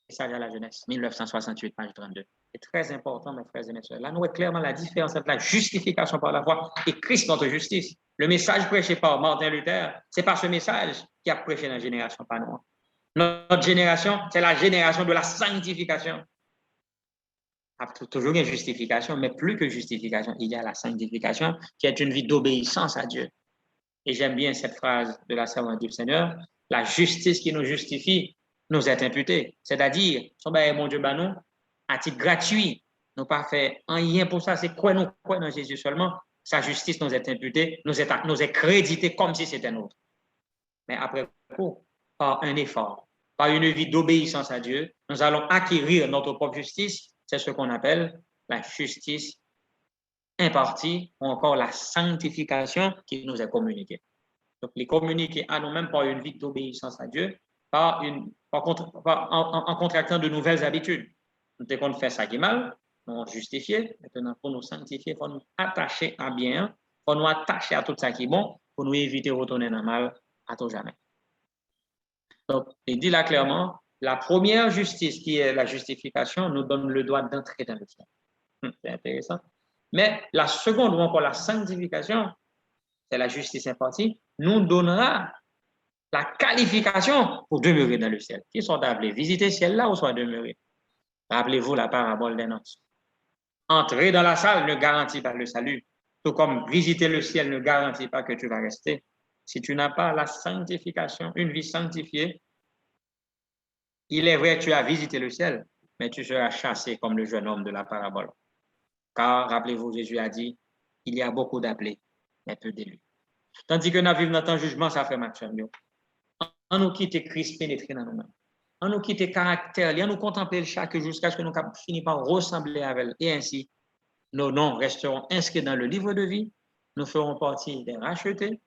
Message à la jeunesse, 1968, page 32. C'est très important, mes frères et mes sœurs. Là, nous voyons clairement la différence entre la justification par la foi et Christ, notre justice. Le message prêché par Martin Luther, ce n'est pas ce message qui a prêché dans la génération par nous. Notre génération, c'est la génération de la sanctification. toujours une justification, mais plus que justification, il y a la sanctification qui est une vie d'obéissance à Dieu. Et j'aime bien cette phrase de la servante du Seigneur, la justice qui nous justifie nous est imputée. C'est-à-dire, mon Dieu, nous, à titre gratuit, nous pas fait rien pour ça, c'est quoi nous croyons dans Jésus seulement, sa justice nous est imputée, nous est créditée comme si c'était nôtre. Mais après coup, par un effort, par une vie d'obéissance à Dieu, nous allons acquérir notre propre justice. C'est ce qu'on appelle la justice impartie ou encore la sanctification qui nous est communiquée. Donc, les communiquer à nous-mêmes par une vie d'obéissance à Dieu, en contractant de nouvelles habitudes. Dès qu'on fait ça qui est mal, nous justifier. Maintenant, pour nous sanctifier, il faut nous attacher à bien, il faut nous attacher à tout ça qui est bon, pour nous éviter de retourner dans le mal à tout jamais. Donc, il dit là clairement, la première justice, qui est la justification, nous donne le droit d'entrer dans le ciel. C'est intéressant. Mais la seconde, ou encore la sanctification, c'est la justice impartie, nous donnera la qualification pour demeurer dans le ciel. Qui sont appelés visiter le ciel là ou soit demeurer? Rappelez-vous la parabole des noces. Entrer dans la salle ne garantit pas le salut, tout comme visiter le ciel ne garantit pas que tu vas rester. Si tu n'as pas la sanctification, une vie sanctifiée, il est vrai que tu as visité le ciel, mais tu seras chassé comme le jeune homme de la parabole. Car, rappelez-vous, Jésus a dit, il y a beaucoup d'appelés, mais peu d'élus. Tandis que nous vivons dans un jugement, ça fait match. On nous quitte Christ pénétrer dans nous-mêmes. On nous quitte caractère, on nous contempler chaque jour jusqu'à ce que nous finissons par ressembler à elle. Et ainsi, nos noms resteront inscrits dans le livre de vie, nous ferons partie des rachetés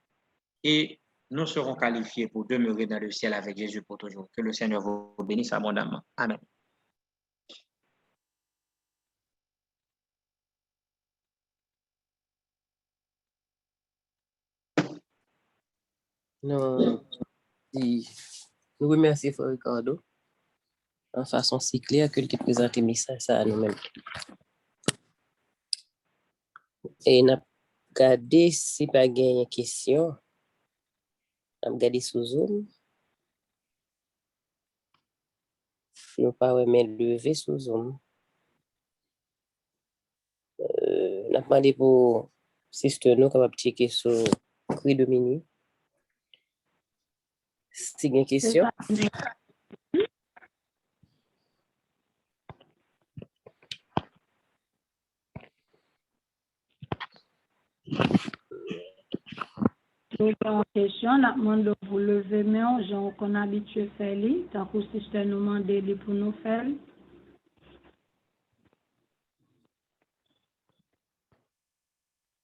et nous serons qualifiés pour demeurer dans le ciel avec Jésus pour toujours. Que le Seigneur vous bénisse abondamment. Amen. Nous remercions Frère Ricardo en façon si claire que tu présentes le message à nous-mêmes. Et nous avons regardé si pas de questions. Nous avons regardé sous Zoom. Nous pas remettre lever sous Zoom. Nous avons demandé pour sister nous capable checker sur Cri de Minuit. Si il y a une question. Donc, en question, la demande pour lever main, genre qu'on habitué faire li, tant que sister nous demande pour nous faire.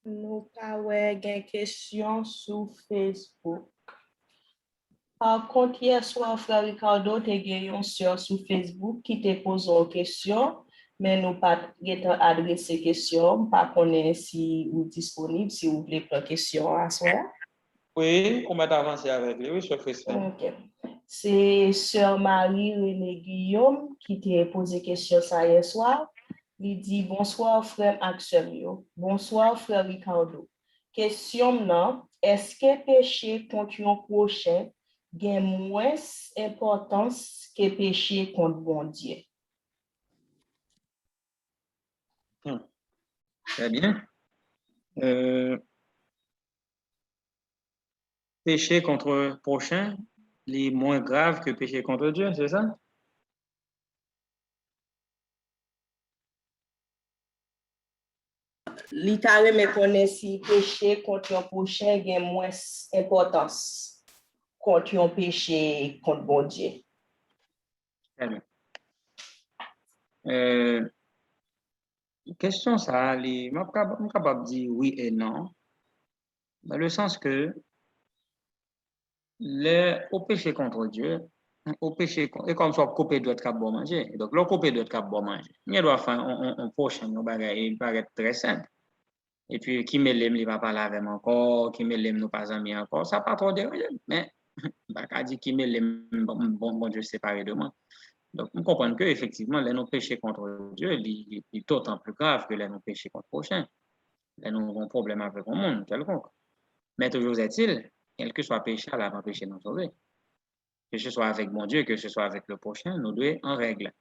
Nous avons une question sur Facebook. Par contre, hier soir, Frère Ricardo, tu as une soeur sur Facebook qui te pose une question, mais nous pas adressé question, pas connaître si vous êtes disponible, si vous voulez prendre question à soir. Oui, on va avancer avec lui, oui, sur Facebook. Ok. C'est Sœur Marie-Renée Guillaume qui t'a posé question ça hier soir. Il dit bonsoir frère Axel. Bonsoir frère Ricardo. Question non, est-ce que péché contre un prochain a moins d'importance que péché contre bon Dieu? Très bien. Péché contre le prochain est moins grave que péché contre Dieu, c'est ça? L'Italie me connaît si péché contre un prochain a moins d'importance contre un péché contre bon Dieu. Très bien. Question ça, je suis capable de dire oui et non, dans le sens que au péché contre Dieu, au péché, et comme ça, couper d'autres cap bon manger. Donc, le couper d'autres cap bon manger. Il doit faire un prochain, il paraît très simple. Et puis, qui me l'aime, il va pas laver encore, qui me l'aime, nous pas amis encore, ça pas trop déranger. Mais, il dit qui me l'aime, bon Dieu séparé de moi. Donc, on comprend que effectivement, les non-péchés contre Dieu, il est d'autant plus grave que les non-péchés contre le prochain. Les non avons un problème avec le monde, quelconque. Mais toujours est-il, quel que soit péché, elle va péché nous sauver. Que ce soit avec mon Dieu, que ce soit avec le prochain, nous devons en règle.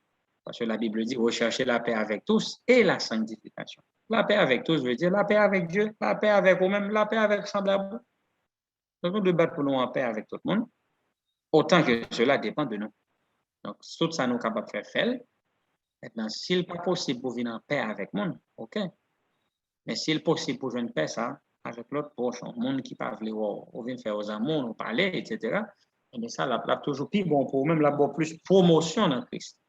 Parce que la Bible dit, recherchez la paix avec tous et la sanctification. La paix avec tous veut dire la paix avec Dieu, la paix avec vous-même, la paix avec semblable. Donc, nous devons pour nous en paix avec tout le monde, autant que cela dépend de nous. Donc, tout ça, nous sommes capables de faire. Maintenant, s'il n'est pas possible pour venir en paix avec le monde, OK. Mais s'il est possible pour jouer une paix, ça, avec l'autre proche, le monde qui parle, ou vient faire aux amours, ou parler, etc., et bien ça, la toujours plus bon pour même la plus promotion dans Christ.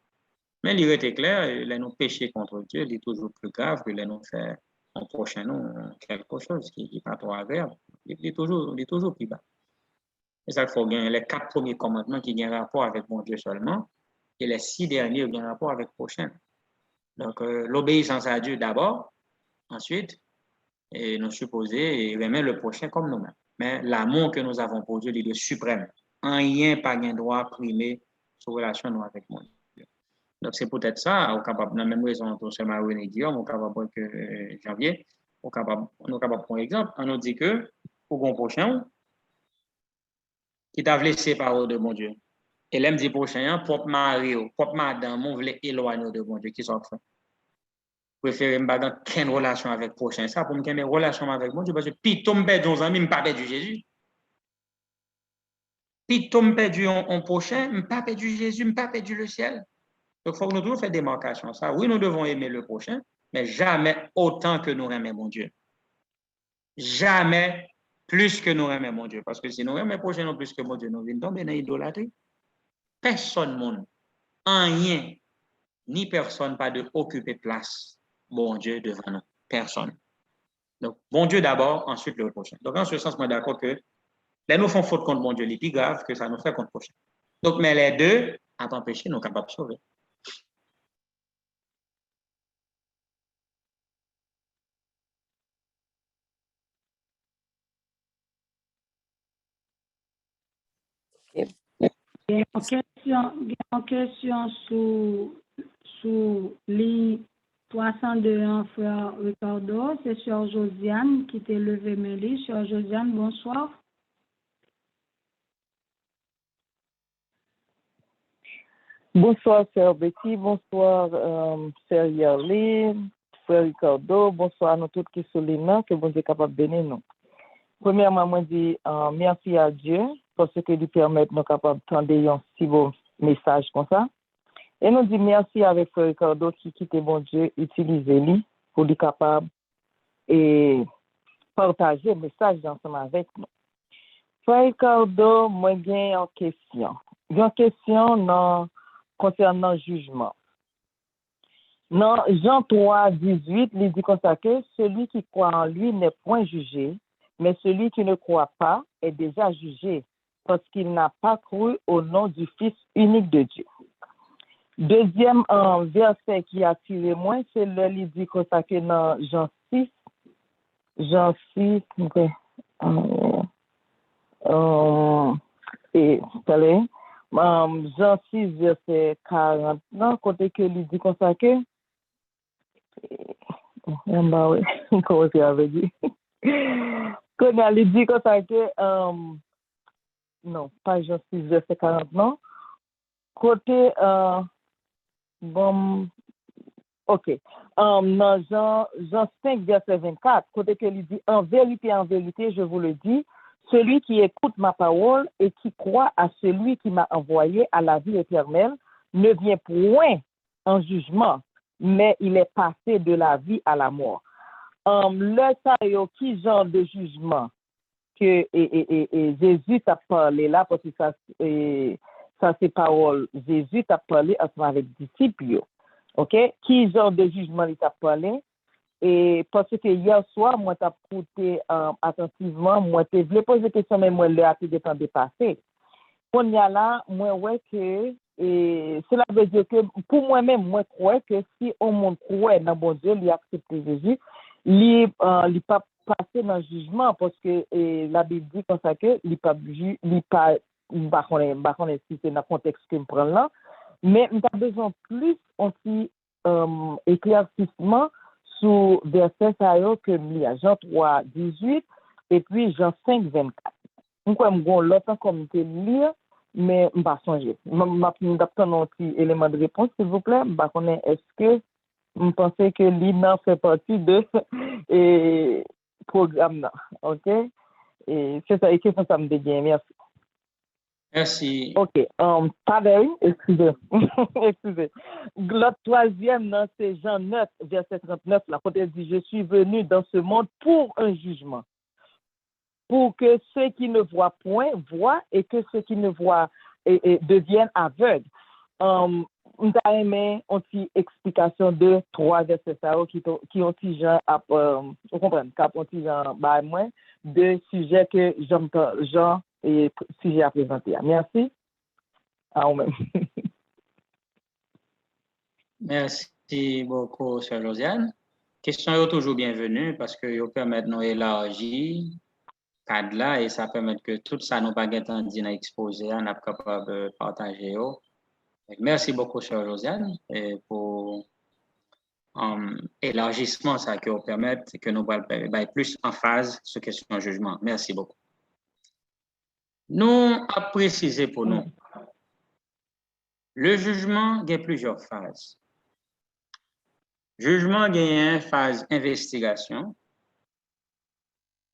Mais il était clair, les nous péchés contre Dieu, il est toujours plus grave que les nous faire en prochain nous quelque chose qui n'est pas trop agréable. Il est toujours plus bas. C'est ça qu'il faut gagner. Les 4 premiers commandements qui ont un rapport avec mon Dieu seulement, et les 6 derniers qui ont un rapport avec le prochain. Donc, l'obéissance à Dieu d'abord, ensuite, et nous supposer aimer le prochain comme nous-mêmes. Mais l'amour que nous avons pour Dieu, il est suprême. Rien pas un droit primé sur relation nous avec mon Dieu. Donc, c'est peut-être ça, au capable, dans la même raison, entre ce Marouine et Guillaume, au capable que Janvier, nous capable pour exemple, on nous dit que, pour le prochain, qui t'a laissé parole de mon Dieu. Et l'aime dit prochain, propre mari, propre madame, on voulait éloigner de mon Dieu, qui sont fait. Préférer me dans quelle relation avec prochain. Ça, pour me une relation avec mon Dieu, parce que puis tombe perdu aux amis, je ne pas perdu Jésus. Puis tombe perdu en prochain, je ne pas perdu Jésus, je ne pas perdu le ciel. Donc, il faut que nous toujours faire des démarcations. Ça, oui, nous devons aimer le prochain, mais jamais autant que nous aimons mon Dieu. Jamais plus que nous aimons mon Dieu. Parce que si nous aimons le prochain non plus que mon Dieu, nous venons tomber dans l'idolâtrie. Personne, monde, rien, ni personne, pas de occuper place, bon Dieu, devant nous. Personne. Donc, bon Dieu d'abord, ensuite le prochain. Donc, en ce sens, moi, d'accord que là, nous font faute contre mon Dieu, les plus grave que ça nous fait contre le prochain. Donc, mais les deux, à t'empêcher, nous sommes capables de sauver. Il y a une question sur ligne 302 frère Ricardo. C'est Sœur Josiane qui t'a levé Mélie. Sœur Josiane, bonsoir. Bonsoir, Sœur Betty. Bonsoir, Sœur Yerli, frère Ricardo. Bonsoir à nous tous qui sont là, que bon Dieu est capable de bénir nous. Premièrement, moi, je dis merci à Dieu parce que lui permet de nous capables d'entendre un si beau message comme ça. Et nous disons merci avec frère Ricardo qui quitte bon Dieu, utiliser lui pour lui capable et partager le message ensemble avec nous. Frère Ricardo, moi, j'ai une question. J'ai une question concernant le jugement. Dans Jean 3, 18, il dit comme ça que celui qui croit en lui n'est point jugé, mais celui qui ne croit pas est déjà jugé parce qu'il n'a pas cru au nom du Fils unique de Dieu. Deuxième verset qui a tiré moi, c'est le il dit comme ça que dans Jean 6, okay. Jean 6, verset 40, non, côté que il dit comme ça que, comment tu avais dit? Quand il dit comme ça que, non, pas Jean 6, verset 40, non, côté, bon, ok, dans Jean 5, verset 24, côté que il dit, en vérité, je vous le dis, celui qui écoute ma parole et qui croit à celui qui m'a envoyé à la vie éternelle ne vient point en jugement, mais il est passé de la vie à la mort. Le taillot, qui genre de jugement que Jésus t'a parlé là, parce que ça c'est parole, Jésus t'a parlé ensemble avec les disciples. Ok? Qui genre de jugement il t'a parlé? Et parce que hier soir, moi, t'as écouté attentivement, moi, t'ai voulu poser des questions, mais moi, le des temps dépassé. On y a là, moi, ouais, que, cela veut dire que, pour moi-même, moi, crois que si on monde croit dans bon Dieu, il accepte Jésus, il pas passer dans le jugement, parce que la Bible dit comme ça que, il pas, si c'est dans le contexte que je prends là, mais on a besoin plus aussi éclaircissement sous verset que il y a Jean 3, 18 et puis Jean 5, 24. Donc, l'autre comme te lire mais je ne pas songer. Je vais prendre un petit élément de réponse, s'il vous plaît. Est-ce que vous pensez que l'INA fait partie de programme? OK? Et c'est ça, et que ça me dévient. Merci. Merci. OK. Pavel, excusez. Excusez. L'autre troisième, c'est Jean 9, verset 39, là, quand elle dit, je suis venu dans ce monde pour un jugement, pour que ceux qui ne voient point voient et que ceux qui ne voient deviennent aveugles. On a aimé une explication de trois versets qui ont petit genre, vous comprenez, qui ont petit genre, bah, moins, de sujets que Jean et sujet à présenter. Merci. À vous-même. Merci beaucoup, Sœur Josiane. Question est toujours bienvenue parce que vous permet de nous élargir cadre là et ça permet que tout ça nous pas entendu dans exposé, on est capable de partager. Merci beaucoup, Sœur Josiane, pour élargissement ça qui nous permet que nous soyons plus en phase sur question de jugement. Merci beaucoup. Nous avons précisé pour nous. Le jugement il y a plusieurs phases. Jugement il y a une phase investigation.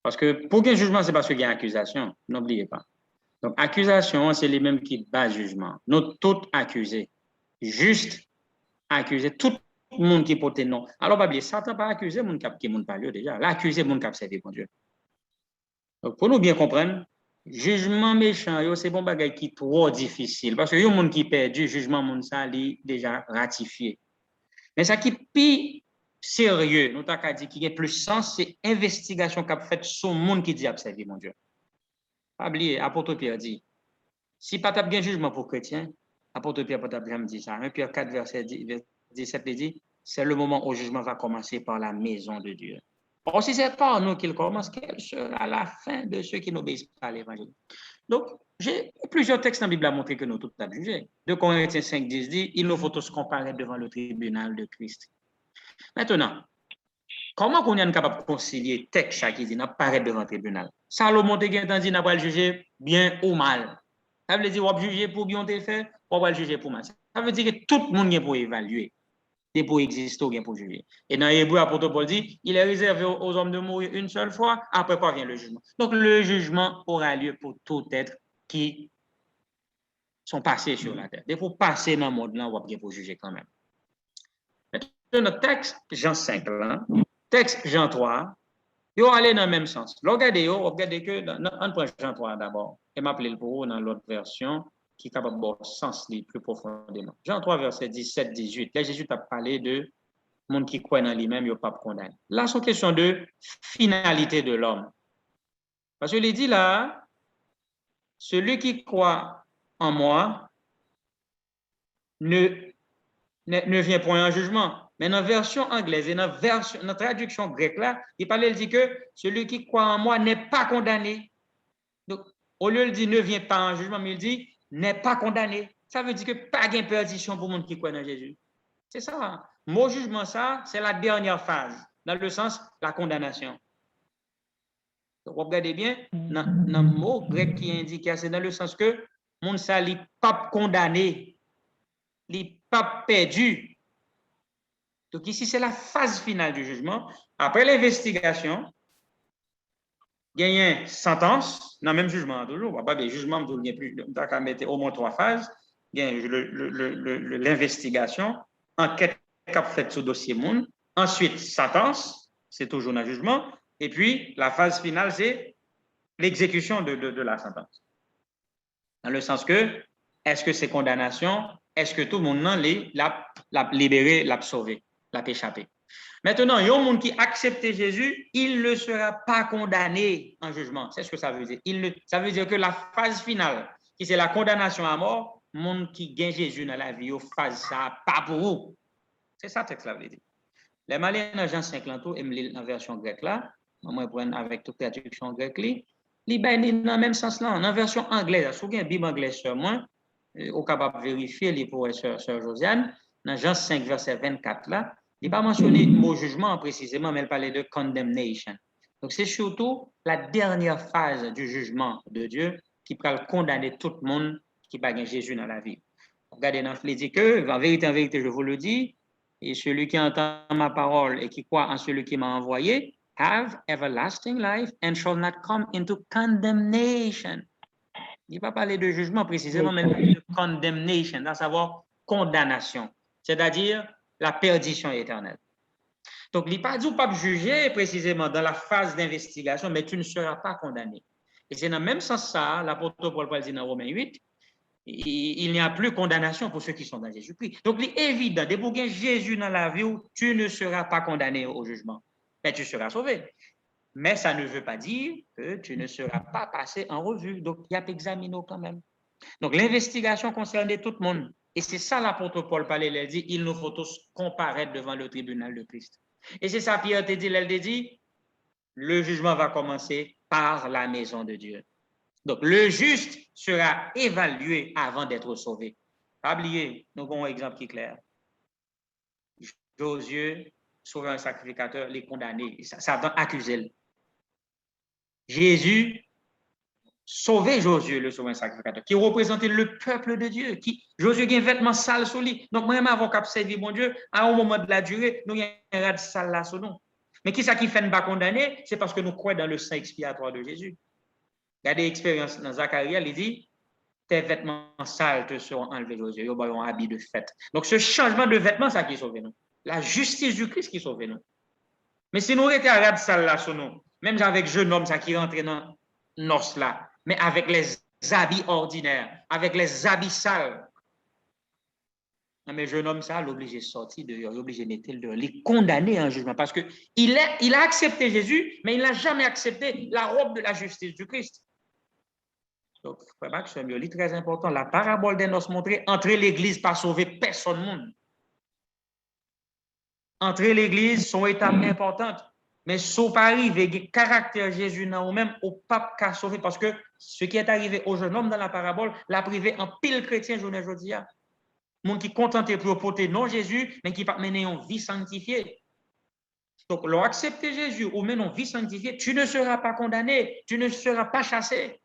Parce que pour qu'un jugement, c'est parce qu'il y a une accusation. N'oubliez pas. Donc, accusation, c'est les mêmes qui basent jugement. Nous, tous accusés. Juste accusés. Tout le monde qui porte non. Alors, pas oublier, Satan pas accusé, mon cap qui moun pas lieu déjà. L'accusé, mon cap servi pour Dieu. Donc, pour nous bien comprendre, jugement méchant, c'est bon bagay qui est trop difficile. Parce que y a un monde qui perd du jugement, mon ça, déjà ratifié. Mais ça qui est sérieux, nous avons dit qu'il y a plus sens, c'est investigation qu'a fait sur le monde qui dit observer mon Dieu. Pas oublier, apôtre Pierre dit, si pas t'as bien jugement pour chrétien, apôtre Pierre pas jamais dit ça. 1 Pierre 4 verset 17 dit, c'est le moment où le jugement va commencer par la maison de Dieu. Or si c'est par nous qu'il commence, quelle sera la fin de ceux qui n'obéissent pas à l'évangile? Donc, j'ai plusieurs textes dans la Bible à montrer que nous tous avons jugé. 2 Corinthiens 5 dit, il nous faut tous comparaître devant le tribunal de Christ. Maintenant, comment on est capable de concilier texte qui dit n'apparaître devant le tribunal? Salomon te dit n'a pas juger bien ou mal. Ça veut dire on va juger pour bien te fait, on va juger pour mal. Ça veut dire que tout le monde est pour évaluer, et pour exister ou bien pour juger. Et dans Hébreu, l'apôtre Paul dit, il est réservé aux hommes de mourir une seule fois, après quoi vient le jugement. Donc le jugement aura lieu pour tout être qui sont passés sur la terre. Et pour passer dans le monde là, on va bien pour juger quand même. Notre texte, Jean 5, là, texte Jean 3, ils vont aller dans le même sens. Regardez que, on prend Jean 3 d'abord, et m'appeler pour vous dans l'autre version, qui est capable de sens plus profondément. Jean 3, verset 17-18, là, Jésus a parlé de monde qui croit dans lui-même, il n'est pas condamné. Là, c'est une question de finalité de l'homme. Parce que il dit là, celui qui croit en moi ne vient point en jugement. Mais dans la version anglaise et dans la traduction grecque, là, il dit que celui qui croit en moi n'est pas condamné. Donc, au lieu de dire ne vient pas en jugement, mais il dit n'est pas condamné. Ça veut dire que pas de perdition pour le monde qui croit en Jésus. C'est ça. Mot jugement, ça, c'est la dernière phase, dans le sens la condamnation. Donc, regardez bien, dans le mot grec qui est indiqué, c'est dans le sens que le monde ça n'est pas condamné, il n'est pas perdu. Donc ici, c'est la phase finale du jugement. Après l'investigation, il y a une sentence, dans le même jugement, toujours. Pas de jugement, il y a plus, on mettre au moins 3 phases. Il y a l'investigation, enquête qu'a fait sur le dossier monde. Ensuite, sentence, c'est toujours un jugement. Et puis, la phase finale, c'est l'exécution de la sentence. Dans le sens que, est-ce que c'est condamnation? Est-ce que tout le monde l'a libéré, l'a sauvé, l'a échappé? Maintenant, il y a un monde qui accepte Jésus, il ne sera pas condamné en jugement. C'est ce que ça veut dire. Ça veut dire que la phase finale, qui c'est la condamnation à mort, le monde qui gagne Jésus dans la vie, il phase ça pas pour vous. C'est ça que ça veut dire. Les malins dans Jean 5 lanto, et me la version grecque là, moi prendre avec toute traduction grecque li dans le même sens là, en version anglaise, si vous avez une Bible anglaise sur moi, vous capable de vérifier les pour Sœur Josiane, dans Jean 5 verset 24 là, il n'a pas mentionné le mot jugement précisément, mais il parlait de condemnation. Donc c'est surtout la dernière phase du jugement de Dieu qui va condamner tout le monde qui n'a pas Jésus dans la vie. Regardez dans il dit que, en vérité, je vous le dis, et celui qui entend ma parole et qui croit en celui qui m'a envoyé, have everlasting life and shall not come into condemnation. Il ne va pas parler de jugement précisément, mais de condemnation, à savoir condamnation, c'est-à-dire la perdition éternelle. Donc, il n'a pas dit ou pas juger précisément dans la phase d'investigation, mais tu ne seras pas condamné. Et c'est dans le même sens ça, l'apôtre Paul dit dans Romains 8, il n'y a plus condamnation pour ceux qui sont dans Jésus-Christ. Donc, il est évident, dès que Jésus dans la vie, tu ne seras pas condamné au jugement, mais tu seras sauvé. Mais ça ne veut pas dire que tu ne seras pas passé en revue. Donc, il y a examiné quand même. Donc, l'investigation concernait tout le monde. Et c'est ça l'apôtre Paul parlait, il dit, il nous faut tous comparaître devant le tribunal de Christ. Et c'est ça Pierre te dit, elle te dit, le jugement va commencer par la maison de Dieu. Donc, le juste sera évalué avant d'être sauvé. Pas oublier, nous avons un exemple qui est clair. Josué, sauver un sacrificateur, les condamner. Satan accusé. Jésus, sauver Josué, le sauveur sacrificateur, qui représentait le peuple de Dieu, qui Josué a un vêtement sale sur lui. Donc, moi-même, avant qu'on servi mon Dieu, à un moment de la durée, nous avons un rat sale là sur nous. Mais qui ça qui fait ne pas condamner? C'est parce que nous croyons dans le sang expiatoire de Jésus. Il y a des expériences dans Zacharie, il dit, tes vêtements sales te seront enlevés, Josué, ils ont un habit de fête. Donc, ce changement de vêtements, c'est ça qui sauve nous. La justice du Christ qui sauve nous. Mais si nous étions arabes sales là sur nous, même avec jeune homme ça qui rentre dans nos là, mais avec les habits ordinaires, avec les habits sales. Non, mais jeune homme ça, l'obligé de sortir dehors, l'obligé de mettre dehors, il est condamné en jugement parce qu'il a accepté Jésus, mais il n'a jamais accepté la robe de la justice du Christ. Donc, frère, c'est très important. La parabole de nos montrer, entrer l'église pas sauver personne monde. Entrer l'église, son étape importante. Mais si vous pas arrivé, le caractère Jésus ou même au pape qu'a sauvé, parce que ce qui est arrivé au jeune homme dans la parabole, l'a privé en pile chrétien journée aujourd'hui. Monde qui contenté pour porter non Jésus, mais qui pas mener une vie sanctifiée. Donc, leur accepter Jésus ou mener une vie sanctifiée, tu ne seras pas condamné, tu ne seras pas chassé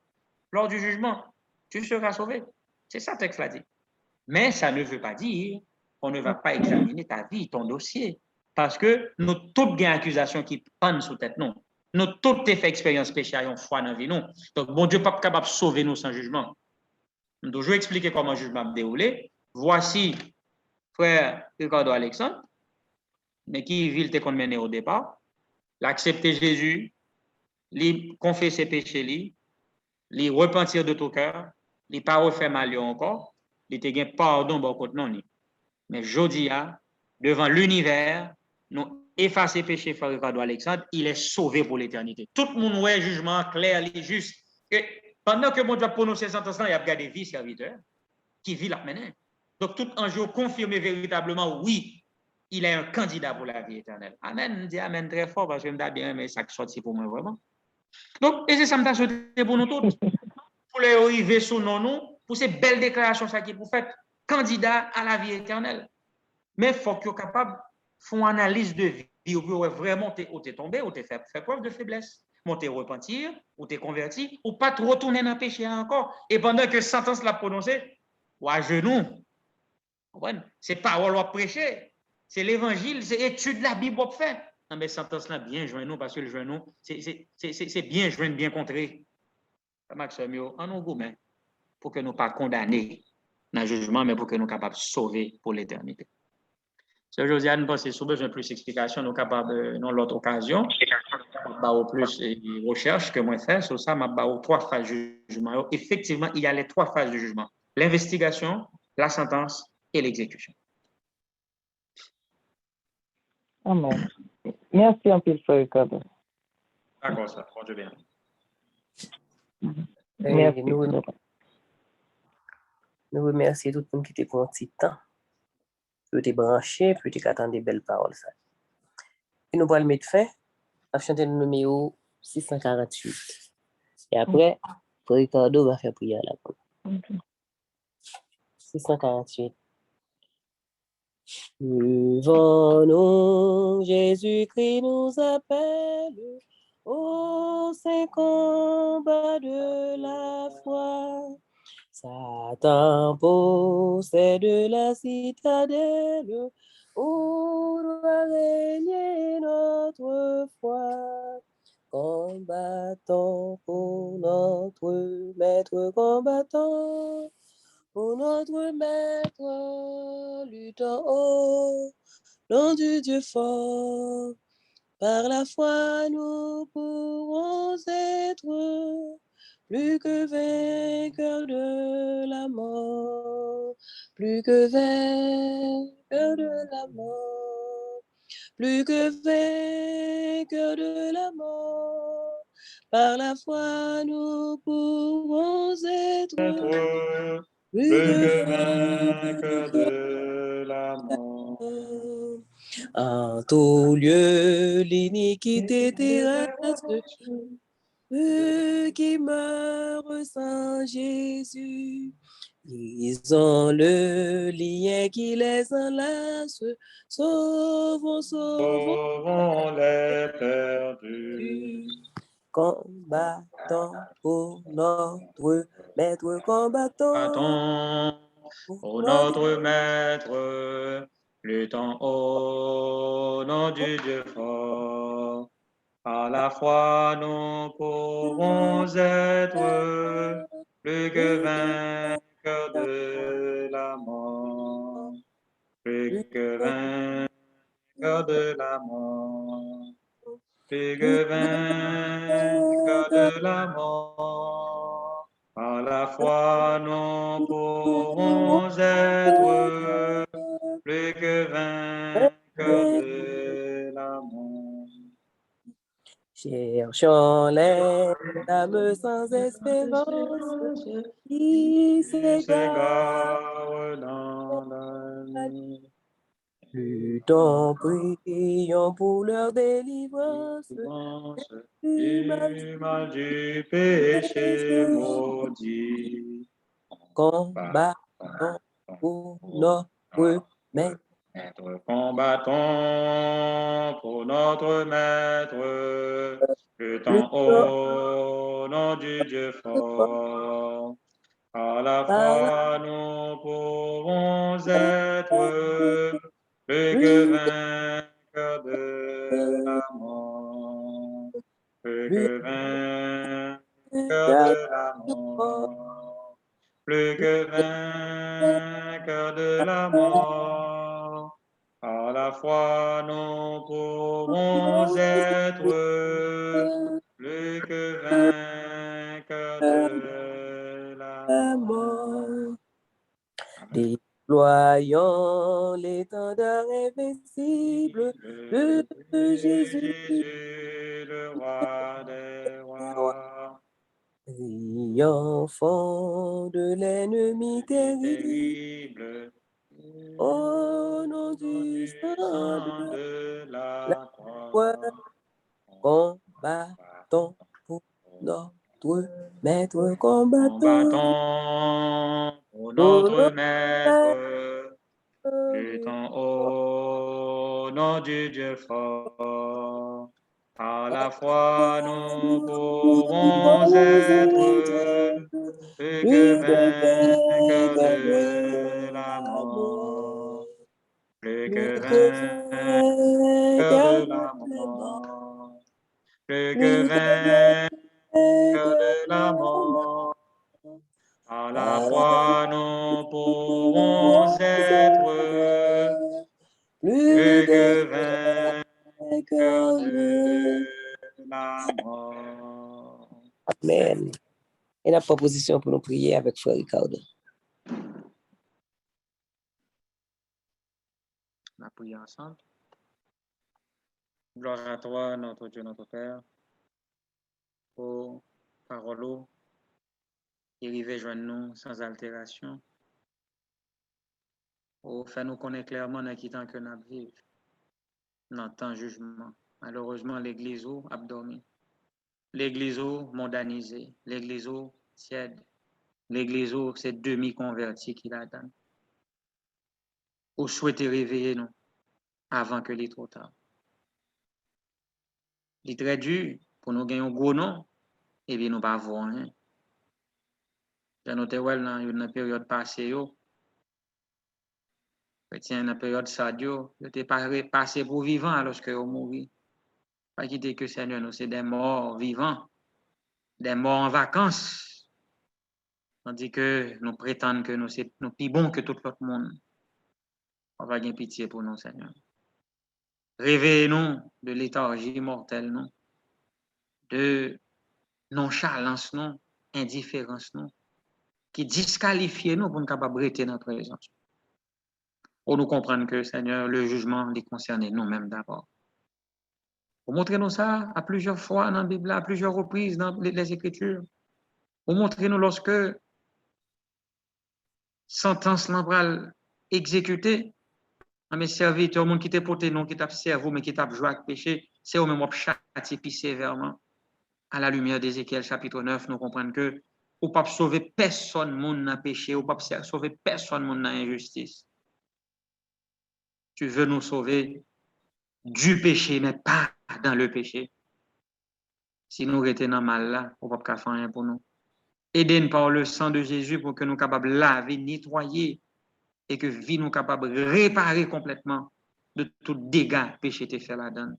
lors du jugement, tu seras sauvé. C'est ça le texte l'a dit. Mais ça ne veut pas dire qu'on ne va pas examiner ta vie, ton dossier. Parce que nous toutes des accusations qui prennent sous tête nous. Nous toutes fait expérience péché à une fois dans la vie nous. Donc bon Dieu n'est pas capable de sauver nous sans jugement. Nous devons expliquer comment le jugement a déroulé. Voici frère Ricardo Alexandre, mais qui ville te mené au départ, l'accepter Jésus, lui confesser ses péchés, lui repentir de tout cœur, lui pas refaire mal encore, lui te gain pardon bon côté non. Mais jodi a devant l'univers, nous effacer péché frère Ricardo Alexandre, il est sauvé pour l'éternité. Tout le monde ouais jugement clair, il est juste. Et pendant que mon Dieu prononcer sentence là, il a regardé vie serviteur qui vit la mener. Donc tout enjeu confirmé véritablement oui, il est un candidat pour la vie éternelle. Amen, dit amen très fort parce que je me dis bien mais ça sorti pour moi vraiment. Donc et c'est ça me t'a souhaité pour nous tous. Pour les arriver sous nous pour ces belles déclarations ça qui pour faire candidat à la vie éternelle. Mais il faut qu'ils soient capables de faire une analyse de vie où vraiment tu es tombé, ou tu fait preuve de faiblesse, ou tu repentir, ou tu converti, ou pas te retourner dans le péché encore. Et pendant que sentence l'a prononcée, ou à genoux, c'est parole à prêcher, c'est l'évangile, c'est étude de la Bible à faire. Non, mais sentence là, bien joindre nous, parce que le genou, c'est bien joindre, bien contré. Maxime, en nous gourmet, pour que nous ne pas condamner dans le jugement, mais pour que nous soyons capables de sauver pour l'éternité. Sœur Josiane, si vous avez besoin de plus d'explications, nous sommes capables, dans l'autre occasion, au plus de recherches que moi faire sur ça, je 3 phases de jugement. Effectivement, il y a les 3 phases de jugement. L'investigation, la sentence et l'exécution. Amen. Merci un peu, frère Ricardo. D'accord, ça. Bon Dieu bien. Merci. Nous remercions tout le monde qui était pour un petit temps. Pour te brancher, pour te attendre des belles paroles. Ça. Et nous allons le mettre fin à chanter le numéro 648. Et après, Ricardo va faire prière là. 648. Devant nous, Jésus-Christ nous appelle au saint combat de la foi. Satan possède la citadelle où doit régner notre foi. Combattons pour notre maître, combattant pour notre maître, luttons au nom du Dieu fort. Par la foi, nous pourrons être plus que vainqueurs de la mort, plus que vainqueurs de la mort, plus que vainqueurs de la mort. Par la foi, nous pourrons être plus que vainqueurs de la mort. En tout lieu, l'iniquité terrestre, ceux qui meurent sans Jésus, ils ont le lien qui les enlace, sauvons les perdus. Combattons pour notre maître, combattons pour notre maître, luttons au nom du Dieu fort. À la fois, nous pourrons être plus que vainqueurs de la mort, plus que vainqueurs de la mort, plus que vainqueurs de la mort. À la fois, nous pourrons être plus que vainqueurs de la mort. Cherchons les âmes sans espérance qui s'égarent dans la nuit. Luttons, prions pour leur délivrance Du mal du péché maudit. Combattons pour notre maître. Combattons pour notre maître, luttons au nom du Dieu fort. À la fois, nous pourrons être plus que vainqueurs de la mort, plus que vainqueurs de la mort, plus que vainqueurs de la mort. À la fois, nous pourrons être plus que vainqueurs de la mort. Déployons l'étendard invincible de Jésus, le roi des rois. Triomphant de l'ennemi terrible, au nom du sang de la croix, combattons pour notre maître, combattons pour notre maître, luttons au nom du Dieu fort. À la fois, nous pourrons être plus que vainqueurs de la mort, plus que vainqueurs de la mort, plus que vainqueurs de la mort. À la fois, nous pourrons être plus que vainqueurs de la mort. Amen. Et la proposition pour nous prier avec Frère Ricardo. La prière ensemble. Gloire à toi, notre Dieu, notre Père, pour parole qui arrive joindre nous sans altération. Pour faire nous connaître clairement dans qui temps que nous vivons, dans temps jugement. Malheureusement, l'Église a dormi. L'Église mondanisée. L'Église tiède. L'Église, c'est demi-converti qui l'attend. Ou souhaiter réveiller nous avant que l'est trop tard. Il est très dur pour nous gagner un gros nom, et bien nous ne pas voir rien. J'ai noté dans une période passée, chrétien dans la période sadio, il était passé pour vivant alors que mourit. Pas quitter que Seigneur, nous, c'est des morts vivants, des morts en vacances. Tandis que nous prétendons que nous sommes plus bons que tout l'autre monde. On va avoir pitié pour nous, Seigneur. Réveillez-nous de léthargie mortelle, non? De nonchalance, non? Indifférence, non? Qui disqualifie nous pour nous capables de rester dans notre présence. Pour nous comprendre que, Seigneur, le jugement les concerne nous-mêmes d'abord. Pour montrer nous ça à plusieurs fois dans la Bible, à plusieurs reprises dans les Écritures. Pour montrer nous lorsque sentence l'embral exécutée, mes serviteurs, le monde qui t'a porté, non, qui t'a servi, mais qui t'a joué avec péché, c'est au même châtier plus sévèrement. À la lumière d'Ézéchiel chapitre 9, nous comprenons que ou pas sauver personne monde dans péché, ou pas sauver personne monde dans injustice. Tu veux nous sauver du péché, mais pas dans le péché. Si nous étions dans le mal là, on ne peut pas faire rien pour nous. Aidez-nous par le sang de Jésus pour que nous soyons capables de laver, nettoyer, et que vie nous capable de réparer complètement de tout dégât péché te fait la donne.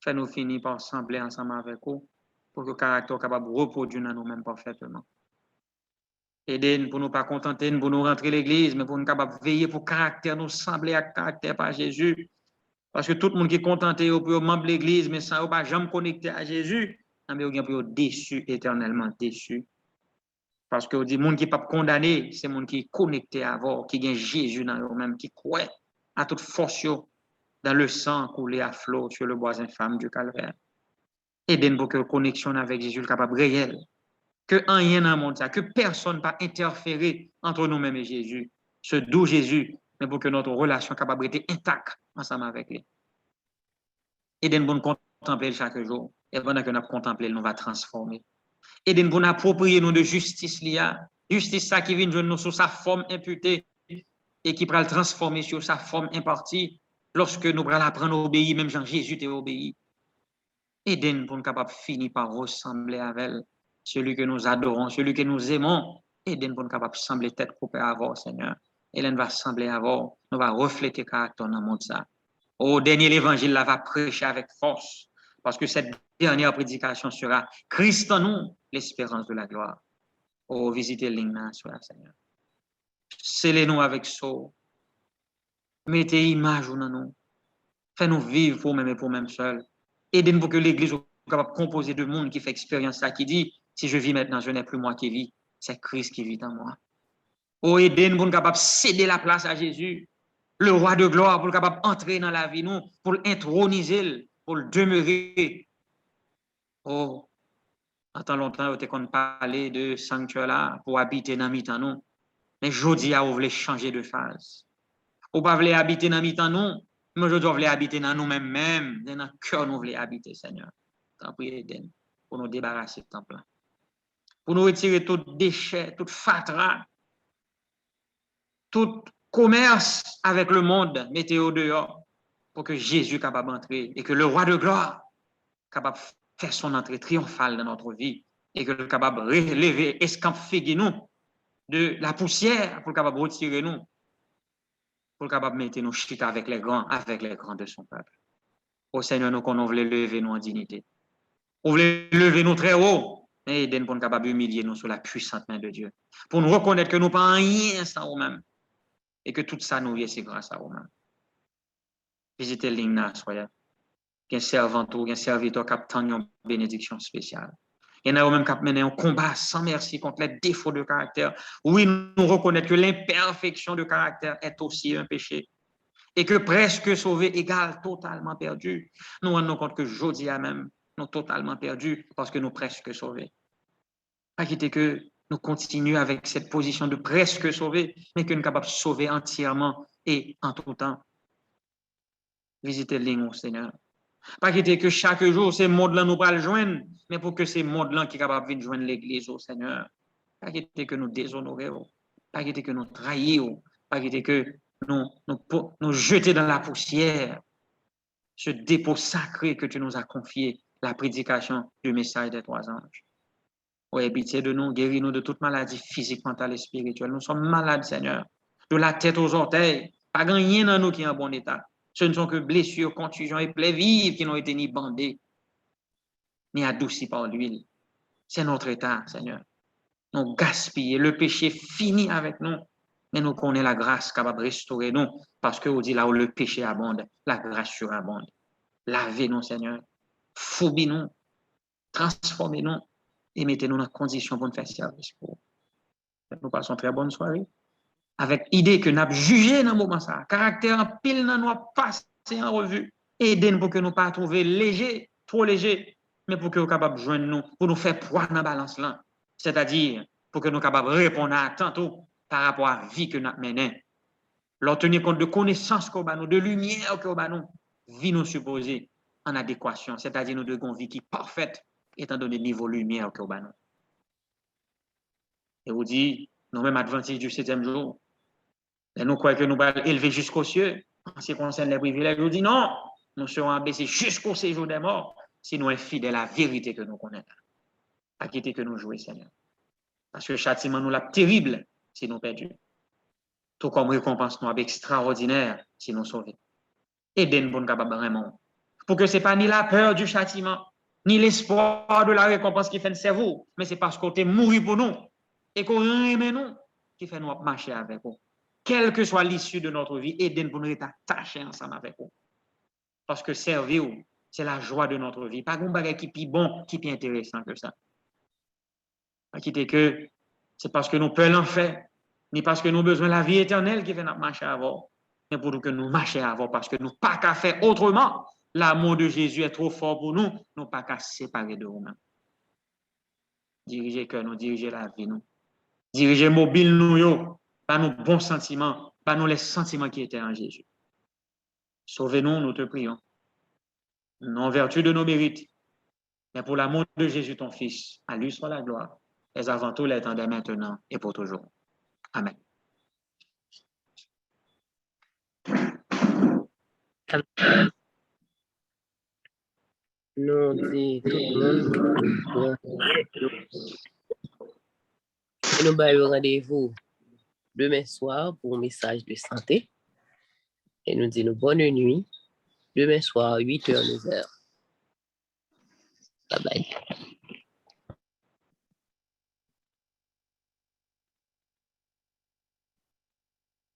Fais-nous finir par sembler ensemble avec vous pour que le caractère capable de reproduire dans nous-mêmes parfaitement. Aidez-nous pour ne pas contenter, pour nous rentrer l'église, mais pour nous capable de veiller pour caractère, nous sembler à caractère par Jésus. Parce que tout le monde qui est contenté, au peut membre de l'église, mais sans pas jamais connecté à Jésus, mais il peut déçu, éternellement déçu. Parce que le monde qui n'est pas condamné, c'est le monde qui est connecté à vous, qui a Jésus dans eux-mêmes, qui croit à toute force dans le sang coulé à flot sur le bois infâme du calvaire. Aidez-nous pour que la connexion avec Jésus soit capable réelle. Que rien dans le monde, que personne ne va interférer entre nous-mêmes et Jésus. Ce doux Jésus, mais pour que notre relation capable d'être intacte ensemble avec lui. Aidez-nous pour nous contempler chaque jour. Et pendant que nous contemplons, nous va transformer. Aidez-nous pour nous approprier nous de justice liée. Justice ça qui vient de nous sur sa forme imputée et qui va le transformer sur sa forme impartie lorsque nous allons apprendre à obéir, même Jean Jésus t'a obéi. Aidez-nous pour nous capables de finir par ressembler à elle, celui que nous adorons, celui que nous aimons. Aidez-nous pour nous capables de sembler tête coupée à vous, Seigneur. Hélène va sembler à vous, nous va refléter caractère dans le monde ça. Au dernier l'évangile, là va prêcher avec force, parce que cette dernière prédication sera Christ en nous, l'espérance de la gloire. Oh, visitez l'Igna, Seigneur. Scellez-nous avec ça. Mettez image dans nous. Faites-nous vivre pour même et pour même seul. Aidez-nous pour que l'Église soit capable de composer de monde qui fait expérience ça, qui dit, si je vis maintenant, je n'ai plus moi qui vis, c'est Christ qui vit en moi. Oh, aidez-nous pour nous capable de céder la place à Jésus, le roi de gloire, pour le capable d'entrer dans la vie, nous, pour l'introniser, pour le demeurer. Oh, en tant longtemps, on a parlé de sanctuaire là, pour habiter dans mi-temps, nous. Mais aujourd'hui, on veut changer de phase. On ne veut pas habiter dans mi-temps, nous. Mais je dois habiter dans nous-mêmes, dans notre cœur, nous voulons habiter, Seigneur. T'en prie, pour nous débarrasser de temps plein. Pour nous retirer tout déchet, tout fatras, tout commerce avec le monde, mettez au dehors, pour que Jésus soit capable d'entrer et que le roi de gloire soit capable de faire son entrée triomphale dans notre vie et que le capable de relever, escampfiguer nous de la poussière pour capable de retirer nous. Pour capable de mettre nos chita avec les grands de son peuple. Au Seigneur, nous qu'on voulait lever nous en dignité. On voulait lever nous très haut, mais aidez-nous pour nous capable humilier nous sous la puissante main de Dieu. Pour nous reconnaître que nous pas rien sans nous-mêmes et que tout ça nous vient c'est grâce à nous-mêmes. Visitez l'Igna, soyez. Un servant ou un serviteur qui a une bénédiction spéciale. Il y en a même qui mené un combat sans merci contre les défauts de caractère. Oui, nous reconnaissons que l'imperfection de caractère est aussi un péché. Et que presque sauvé égale totalement perdu. Nous rendons compte que jeudi à même, nous totalement perdus parce que nous presque sauvés. Pas quitter que nous continuons avec cette position de presque sauvés, mais que nous sommes capables de sauver entièrement et en tout temps. Visitez le Seigneur. Pas quitter que chaque jour, ces modes-là nous va le joindre, mais pour que ces modes-là qui sont capables de joindre l'Église au Seigneur. Pas quitter que nous déshonorons, pas quitter que nous trahissons, pas quitter que nous jeter dans la poussière ce dépôt sacré que tu nous as confié, la prédication du message des trois anges. Ouais, pitié de nous, guéris-nous de toute maladie physique, mentale et spirituelle. Nous sommes malades, Seigneur, de la tête aux orteils. Pas rien dans nous qui est en bon état. Ce ne sont que blessures, contusions et plaies vives qui n'ont été ni bandées, ni adoucies par l'huile. C'est notre état, Seigneur. Nous gaspillons. Le péché finit avec nous. Mais nous connaissons la grâce capable de restaurer nous. Parce que vous dit là où le péché abonde, la grâce surabonde. Lavez-nous, Seigneur. Foubez-nous. Transformez-nous. Et mettez-nous dans condition pour nous faire service. Nous passons une très bonne soirée. Avec l'idée que nous avons jugé dans le moment ça. Caractère en pile dans nous passé en revue. Aidez-nous pour que nous ne pas trouver léger, trop léger, mais pour que nous soyons capables de joindre nous, pour nous faire poids dans la balance là. C'est-à-dire, pour que nous soyons capables de répondre à tantôt par rapport à la vie que nous avons menée. Leur tenir compte de connaissances qu'on a, de lumière qu'on a, vie nous supposée en adéquation. C'est-à-dire, nous devons vie qui est parfaite, étant donné le niveau lumière qu'on a. Et vous dit, nous-mêmes adventistes du 7e jour, et nous croyons que nous allons élever jusqu'aux cieux. En ce qui concerne les privilèges, nous dit non, nous serons abaissés jusqu'au séjour des morts si nous sommes fidèles à la vérité que nous connaissons. À quitter que nous jouons, Seigneur. Parce que le châtiment nous l'a terrible si nous perdons. Tout comme récompense nous extraordinaire si nous sauvons. Aidez-nous pour nous capables vraiment. Pour que ce n'est pas ni la peur du châtiment, ni l'espoir de la récompense qui fait le cerveau, mais c'est parce qu'on est mort pour nous et qu'on aime nous qui fait nous marcher avec vous. Quelle que soit l'issue de notre vie, aidez-nous pour nous être attachés ensemble avec vous. Parce que servir, c'est la joie de notre vie. Pas un bagage qui est plus bon, qui est plus intéressant que ça. Pas quitter que c'est parce que nous peur l'enfer, ni parce que nous avons besoin de la vie éternelle qui fait notre marcher avant, mais pour que nous marchions avant, parce que nous n'avons pas qu'à faire autrement. L'amour de Jésus est trop fort pour nous, nous n'avons pas qu'à séparer de nous-mêmes. Diriger cœur, nous diriger la vie, nous. Diriger mobile, nous, par nos bons sentiments, par nos les sentiments qui étaient en Jésus. Sauvez-nous, nous te prions. Non en vertu de nos mérites, mais pour l'amour de Jésus, ton Fils. À lui soit la gloire, et avant tout, les temps de maintenant et pour toujours. Amen. Nous disons tout le monde. Et nous avons rendez-vous demain soir pour un message de santé. Et nous disons bonne nuit. Demain soir, 8h, 9h. Bye bye.